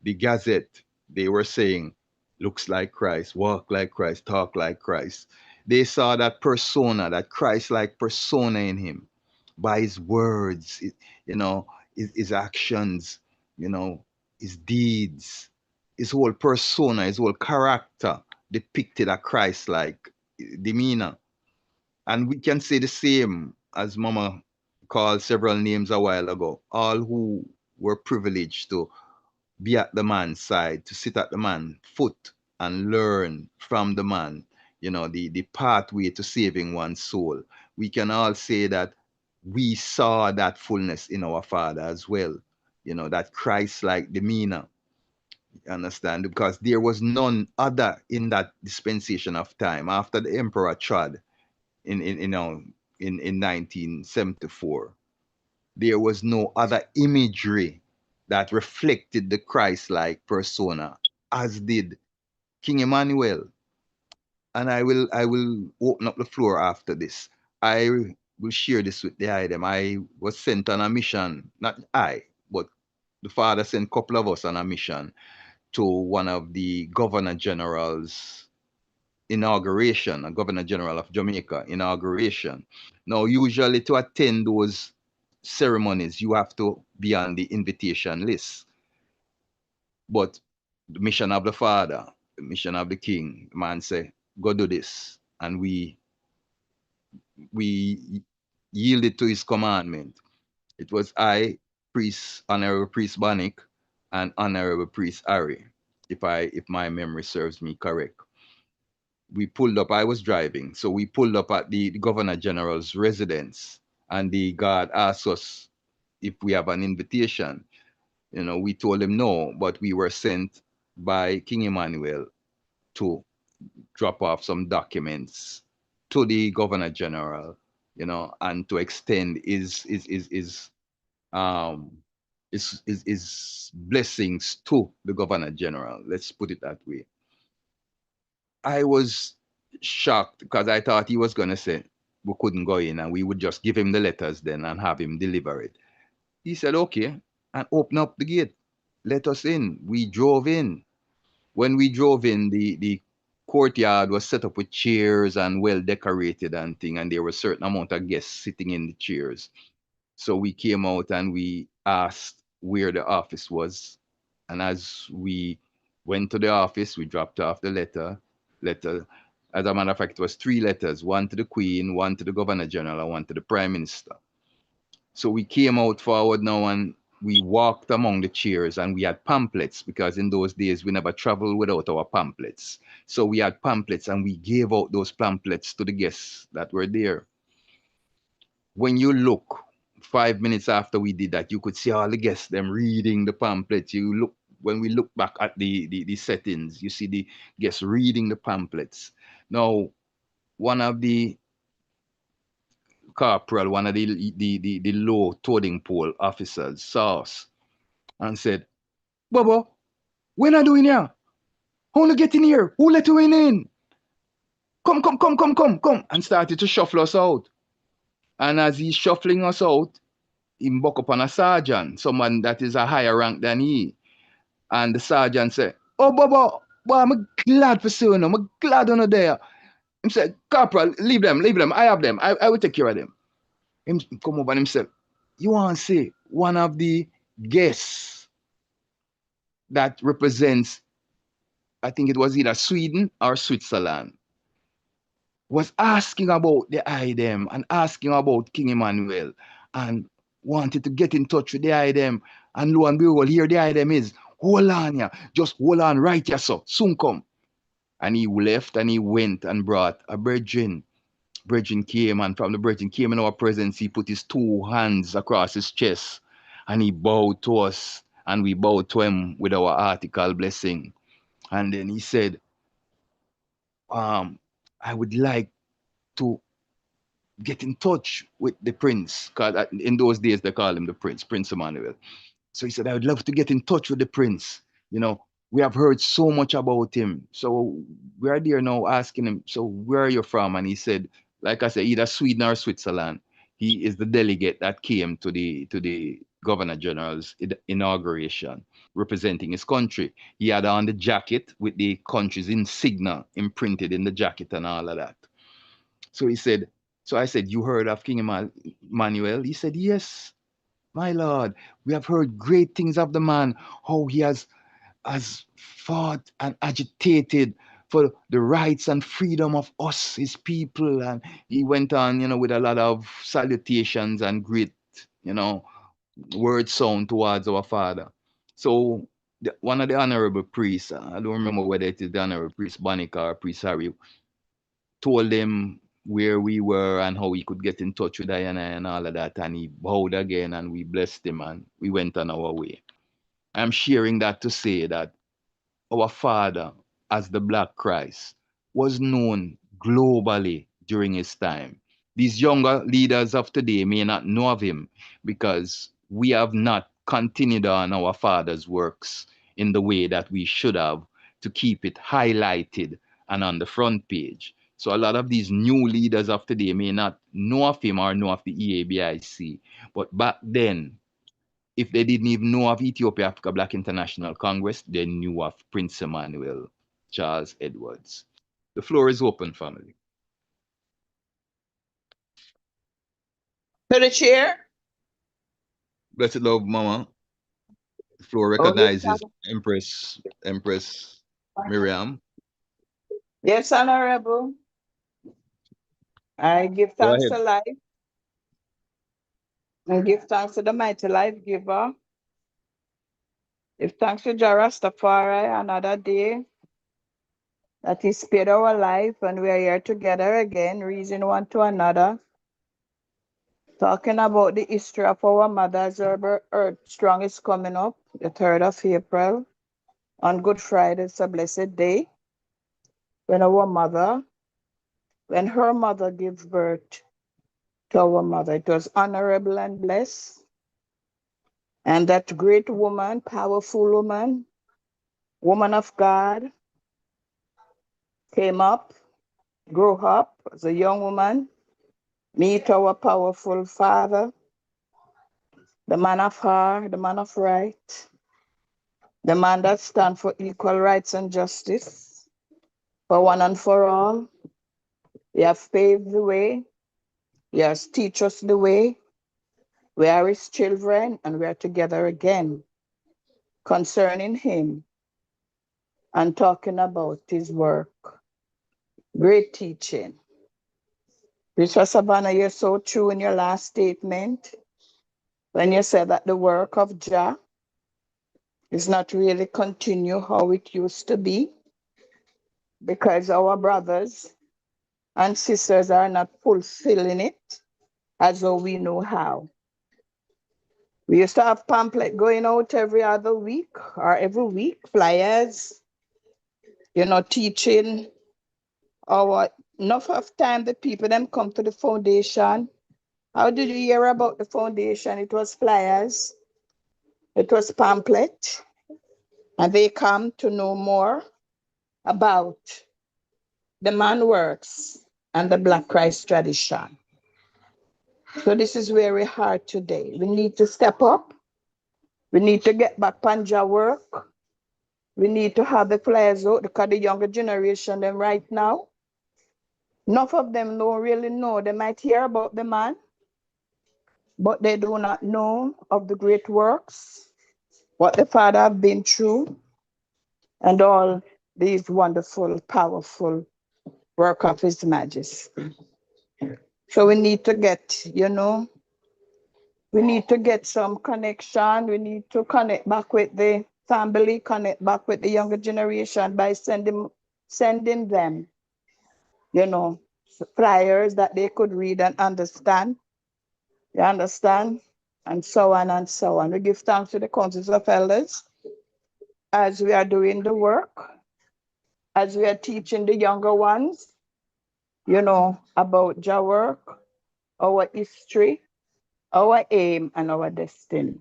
the Gazette, they were saying, looks like Christ, walk like Christ, talk like Christ. They saw that persona, that Christ-like persona in him by his words, you know, his actions, you know, his deeds, his whole persona, his whole character depicted a Christ-like demeanor. And we can say the same as Mama called several names a while ago. All who were privileged to be at the man's side, to sit at the man's foot and learn from the man, you know, the pathway to saving one's soul. We can all say that we saw that fullness in our Father as well, you know, that Christ-like demeanor. You understand? Because there was none other in that dispensation of time after the emperor trod in you know in 1974. There was no other imagery that reflected the Christ-like persona as did King Emmanuel. And I will open up the floor after this. I will share this with the item. I was sent on a mission, not I, but the Father sent a couple of us on a mission to one of the Governor General's inauguration, a Governor General of Jamaica inauguration. Now, usually to attend those ceremonies, you have to be on the invitation list. But the mission of the Father, the mission of the King, the man say, go do this. And we yielded to his commandment. It was I, Priest, Honorable Priest Bannick, and Honorable Priest Harry, if my memory serves me correct. We pulled up, I was driving, so we pulled up at the Governor General's residence, and the guard asked us if we have an invitation. You know, we told him no, but we were sent by King Emmanuel to drop off some documents to the Governor General, you know, and to extend um his blessings to the Governor General. Let's put it that way. I was shocked because I thought he was going to say we couldn't go in and we would just give him the letters then and have him deliver it. He said, okay, and open up the gate. Let us in. We drove in. When we drove in, the courtyard was set up with chairs and well decorated and thing, and there was a certain amount of guests sitting in the chairs. So we came out and we asked where the office was. And as we went to the office, we dropped off the letter. As a matter of fact, it was three letters, one to the Queen, one to the Governor General, and one to the Prime Minister. So we came out forward now and we walked among the chairs and we had pamphlets, because in those days we never traveled without our pamphlets. So we had pamphlets and we gave out those pamphlets to the guests that were there. When you look 5 minutes after we did that, you could see all the guests them reading the pamphlets. You look when we look back at the settings, you see the guests reading the pamphlets. Now, one of the corporal, one of the low toting pole officers saw us and said, Bubba, when are doing here? How to get in here? Who let you in? Come, and started to shuffle us out. And as he's shuffling us out, he buck up on a sergeant, someone that is a higher rank than he. And the sergeant said, Oh, Bubba, boy, I'm glad for seeing them. I'm glad on there. He said, Corporal, leave them. I have them. I will take care of them. Him come over and him said, You want to see one of the guests that represents, I think it was either Sweden or Switzerland, was asking about the item and asking about King Emmanuel and wanted to get in touch with the item. And lo and behold, here the item is. Hold on, yeah. Just hold on right here, so soon come. And he left and he went and brought a brethren. Brethren came, and from the brethren came in our presence. He put his 2 hands across his chest and he bowed to us, and we bowed to him with our article blessing. And then he said, I would like to get in touch with the prince, because in those days they call him the prince, Prince Emmanuel. So he said, I would love to get in touch with the prince. You know, we have heard so much about him. So we are there now asking him, so where are you from? And he said, like I said, either Sweden or Switzerland. He is the delegate that came to the Governor General's inauguration, representing his country. He had on the jacket with the country's insignia imprinted in the jacket and all of that. So he said, so I said, you heard of King Emmanuel? He said, yes, my lord. We have heard great things of the man, how he has fought and agitated for the rights and freedom of us, his people. And he went on, with a lot of salutations and great, word sound towards our father. So one of the honorable priests, I don't remember whether it is the honorable priest Bonica or priest Harry, told him where we were and how he could get in touch with Diana and all of that. And he bowed again and we blessed him and we went on our way. I'm sharing that to say that our father, as the Black Christ, was known globally during his time. These younger leaders of today may not know of him because we have not continued on our father's works in the way that we should have to keep it highlighted and on the front page. So a lot of these new leaders of today may not know of him or know of the EABIC. But back then, if they didn't even know of Ethiopia Africa Black International Congress, they knew of Prince Emmanuel Charles Edwards. The floor is open, family. To the chair. Blessed love, Mama. The floor recognizes Empress Miriam. Yes, Honorable. I give thanks to life. I give thanks to the mighty life giver. Give thanks to RASTAFARI another day that he spared our life and we are here together again, reason one to another. Talking about the history of our mothers, Earth Strong is coming up, the 3rd of April. On Good Friday, it's a blessed day. When her mother gave birth to our mother, it was honorable and blessed. And that great woman, powerful woman of God, came up, grew up as a young woman, meet our powerful father, the man of heart, the man of right, the man that stands for equal rights and justice, for one and for all. He has paved the way. He has teach us the way. We are his children and we are together again concerning him and talking about his work. Great teaching. Bishop Savannah, you're so true in your last statement. when you say that the work of Jah is not really continue how it used to be, because our brothers and sisters are not fulfilling it as though we know how. We used to have pamphlet going out every other week or every week, flyers, teaching our enough of time the people them come to the foundation. How did you hear about the foundation? It was flyers, it was pamphlet, and they come to know more about the man works and the Black Christ tradition. So this is where we are today. We need to step up. We need to get back panja work. We need to have the flyers out because the younger generation, them right now, enough of them don't really know. They might hear about the man, but they do not know of the great works, what the Father have been through, and all these wonderful, powerful work of His Majesty. So we need to get, we need to get some connection. We need to connect back with the family, connect back with the younger generation by sending them, flyers that they could read and understand. You understand? And so on and so on. We give thanks to the councils of elders as we are doing the work, as we are teaching the younger ones, about Jah work, our history, our aim, and our destiny.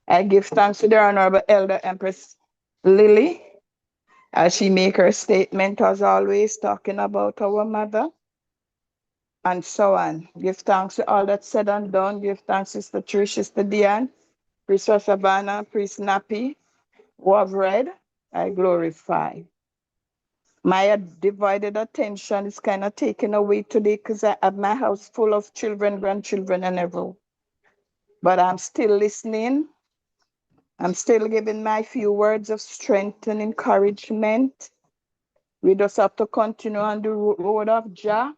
I give thanks to the Honorable Elder Empress Lily, as she make her statement as always, talking about our mother, and so on. Give thanks to all that's said and done. Give thanks to Sister Trish, Sister Diane, Priest Savannah, Priest Nappy, who have read. I glorify. My divided attention is kind of taken away today because I have my house full of children, grandchildren, and everyone. But I'm still listening. I'm still giving my few words of strength and encouragement. We just have to continue on the road of Jah.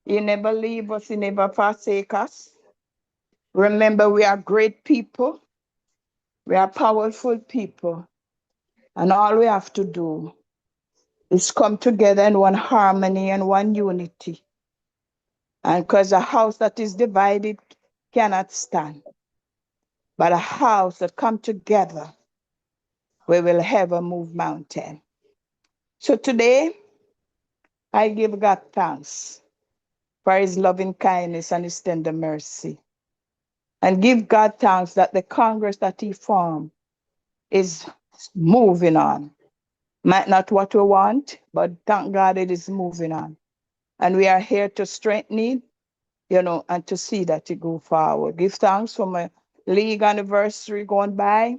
He never leave us, He never forsake us. Remember, we are great people. We are powerful people. And all we have to do is come together in one harmony and one unity. And because a house that is divided cannot stand. But a house that come together, we will ever move mountain. So today, I give God thanks for His loving kindness and His tender mercy. And give God thanks that the Congress that He formed is moving on. Might not what we want, but thank God it is moving on. And we are here to strengthen it, and to see that it go forward. Give thanks for my league anniversary going by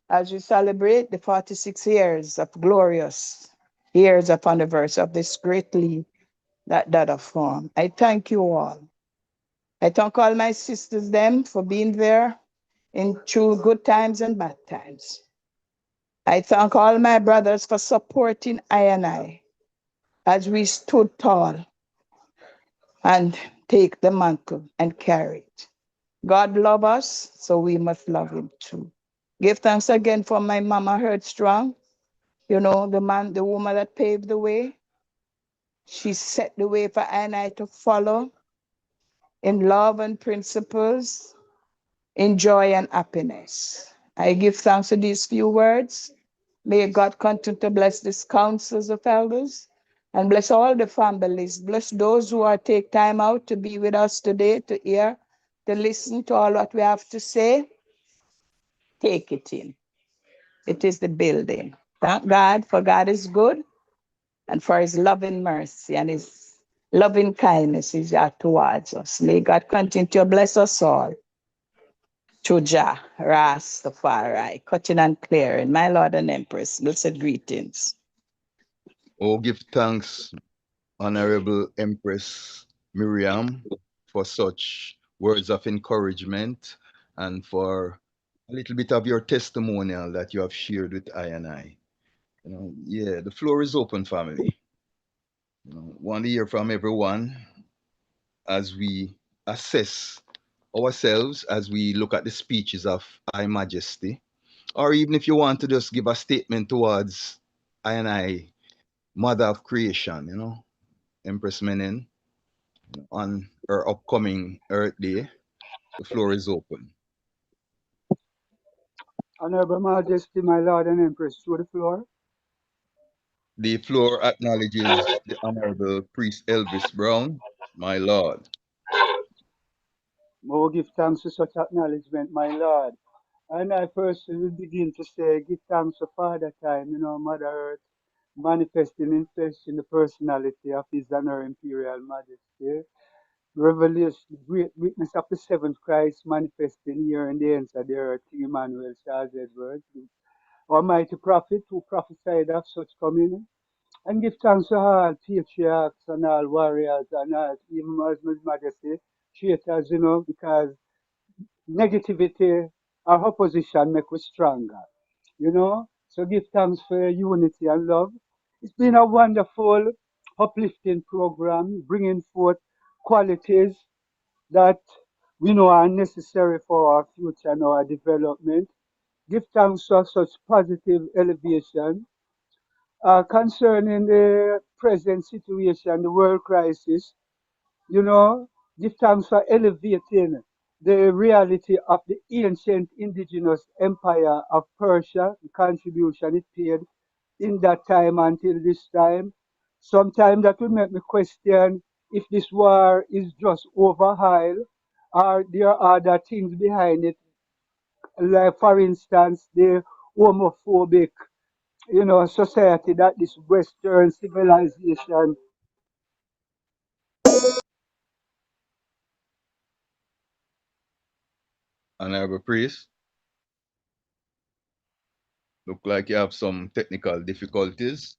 as we celebrate the 46 years of glorious years of anniversary of this great league that have formed. I thank you all. I thank all my sisters them for being there in true good times and bad times. I thank all my brothers for supporting I and I as we stood tall and take the mantle and carry it. God love us, so we must love Him too. Give thanks again for my mama Heard Strong, the woman that paved the way. She set the way for I and I to follow in love and principles, in joy and happiness. I give thanks for these few words. May God continue to bless these councils of elders and bless all the families. Bless those who are take time out to be with us today, to hear, to listen to all what we have to say. Take it in. It is the building. Thank God, for God is good, and for His loving mercy and His loving kindness is out towards us. May God continue to bless us all. To Jah, RASTAFARI, cutting and clearing. My Lord and Empress, blessed greetings. Oh, give thanks, Honorable Empress Miriam, for such words of encouragement and for a little bit of your testimonial that you have shared with I and I. The floor is open, family. Want to hear from everyone as we assess ourselves as we look at the speeches of High Majesty, or even if you want to just give a statement towards I, Mother of Creation, Empress Menen, on her upcoming Earth Day, the floor is open. Honorable Majesty, my Lord and Empress, through the floor. The floor acknowledges the Honorable Priest Elvis Brown, my Lord. More give thanks to such acknowledgement, my Lord. And I first will begin to say, give thanks to Father Time, Mother Earth, manifesting in flesh in the personality of His and Her Imperial Majesty. Revelation, great witness of the seventh Christ manifesting here in the ends of the earth, King Emmanuel, Charles Edward, Almighty Prophet who prophesied of such coming. And give thanks to all patriarchs and all warriors and all, even as His Majesty, traitors, because negativity or opposition make us stronger. So give thanks for unity and love. It's been a wonderful, uplifting program, bringing forth qualities that we know are necessary for our future and our development. Give thanks for such positive elevation. Concerning the present situation, the world crisis, you know, give thanks for elevating the reality of the ancient indigenous empire of Persia, the contribution it paid in that time until this time. Sometimes that will make me question if this war is just overhaul or there are other things behind it, like for instance the homophobic, society that this Western civilization. Honorable Priest, look like you have some technical difficulties.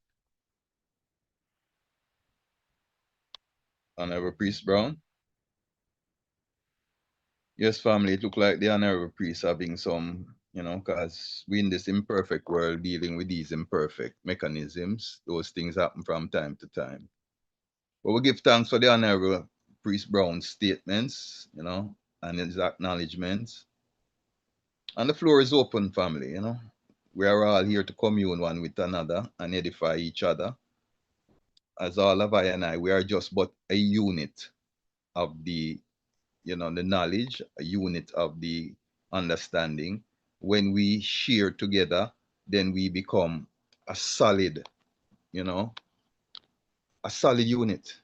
Honorable Priest Brown. Yes, family, it look like the Honorable Priest having some, because we in this imperfect world dealing with these imperfect mechanisms, those things happen from time to time. But we give thanks for the Honorable Priest Brown's statements, and his acknowledgements. And the floor is open, family. We are all here to commune one with another and edify each other. As all of I and I, we are just but a unit of the, the knowledge, a unit of the understanding. When we share together, then we become a solid, a solid unit.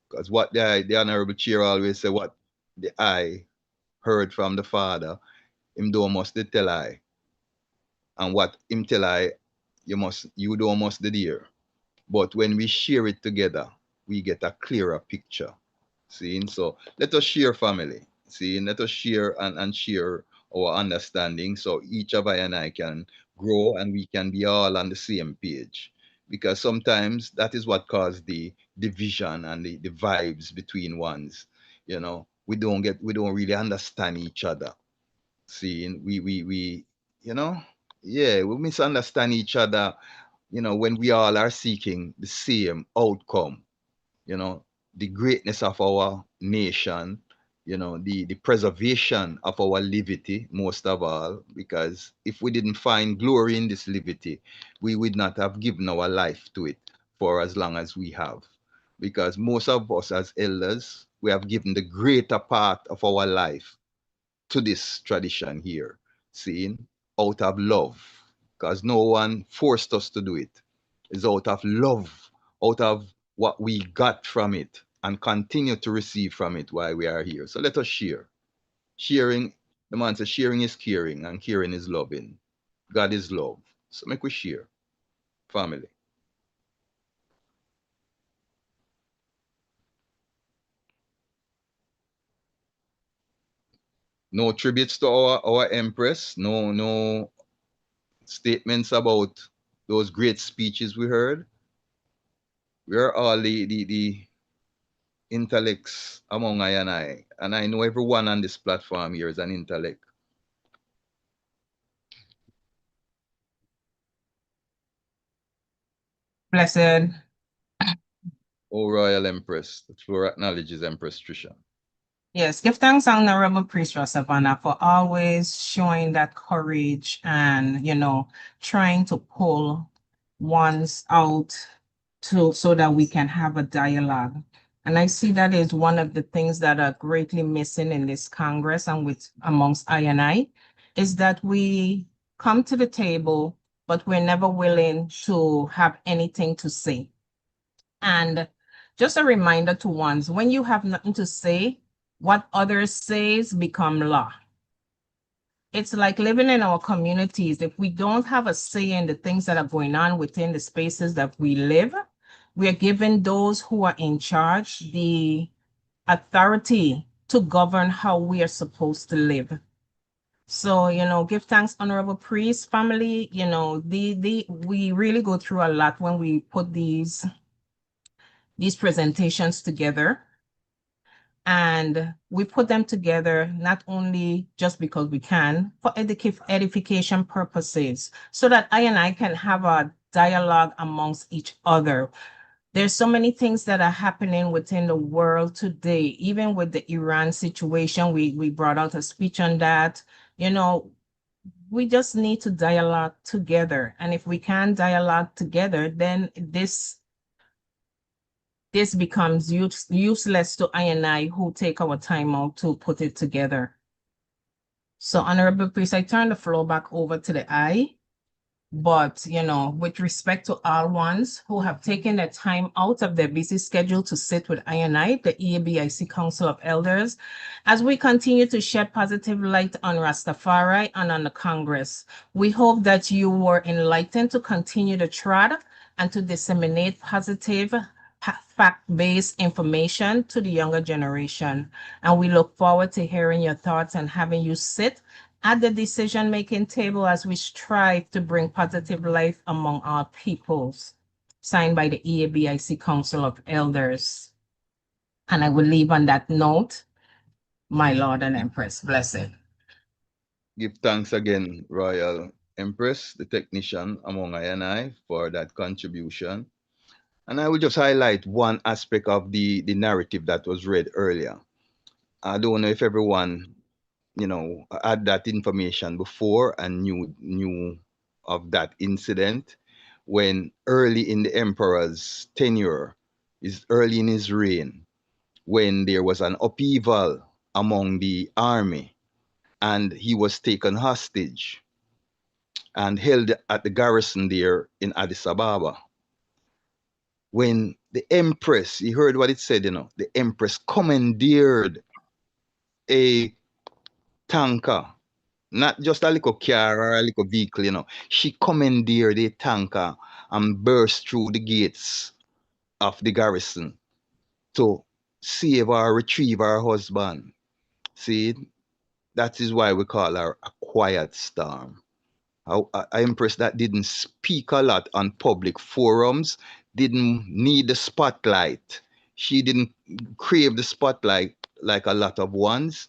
Because what the Honorable Chair always say, what the I heard from the Father, him do must tell I. And what him tell I, you do must did hear. But when we share it together, we get a clearer picture. See, so let us share, family. See, let us share and share our understanding so each of I and I can grow and we can be all on the same page. Because sometimes that is what causes the division and the vibes between ones. We don't really understand each other. See, we yeah, we misunderstand each other, when we all are seeking the same outcome, you know, the greatness of our nation, the preservation of our liberty, most of all, because if we didn't find glory in this liberty, we would not have given our life to it for as long as we have. Because most of us as elders, we have given the greater part of our life to this tradition here, seeing out of love, because no one forced us to do it. It's out of love, out of what we got from it and continue to receive from it while we are here. So let us share. Sharing, the man says, sharing is caring and caring is loving. God is love. So make we share. Family. No tributes to our empress, no statements about those great speeches we heard. We are all the intellects among I, and I know everyone on this platform here is an intellect. Blessed. O Royal Empress, the floor acknowledges Empress Trisha. Yes, give thanks, Honorable Priest Savannah, for always showing that courage and, trying to pull ones out so that we can have a dialogue. And I see that is one of the things that are greatly missing in this Congress and amongst I, is that we come to the table, but we're never willing to have anything to say. And just a reminder to ones, when you have nothing to say, what others says become law. It's like living in our communities. If we don't have a say in the things that are going on within the spaces that we live, we are giving those who are in charge the authority to govern how we are supposed to live. So, give thanks, Honorable Priest family. We really go through a lot when we put these presentations together. And we put them together not only just because we can, for edification purposes, so that I can have a dialogue amongst each other. There's so many things that are happening within the world today, even with the Iran situation. We brought out a speech on that. We just need to dialogue together. And if we can dialogue together, then this becomes useless to I who take our time out to put it together. So, Honorable Priest, I turn the floor back over to the I. But, with respect to all ones who have taken their time out of their busy schedule to sit with I, the EABIC Council of Elders, as we continue to shed positive light on Rastafari and on the Congress, we hope that you were enlightened to continue to trot and to disseminate positive, fact-based information to the younger generation. And we look forward to hearing your thoughts and having you sit at the decision-making table as we strive to bring positive life among our peoples. Signed by the EABIC Council of Elders. And I will leave on that note, my Lord and Empress. Blessed. Give thanks again, Royal Empress, the technician among I, for that contribution. And I will just highlight one aspect of the narrative that was read earlier. I don't know if everyone, had that information before and knew of that incident when early in the emperor's tenure, is early in his reign, when there was an upheaval among the army and he was taken hostage and held at the garrison there in Addis Ababa. When the empress, you heard what it said, the empress commandeered a tanker, not just a little car or a little vehicle, She commandeered a tanker and burst through the gates of the garrison to save or retrieve her husband. See, that is why we call her a quiet storm. I impressed that didn't speak a lot on public forums, didn't need the spotlight. She didn't crave the spotlight like a lot of ones.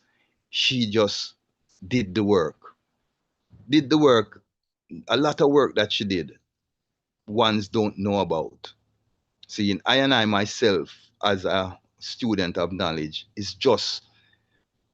She just did the work. Did the work, a lot of work that she did, ones don't know about. See, I myself, as a student of knowledge, is just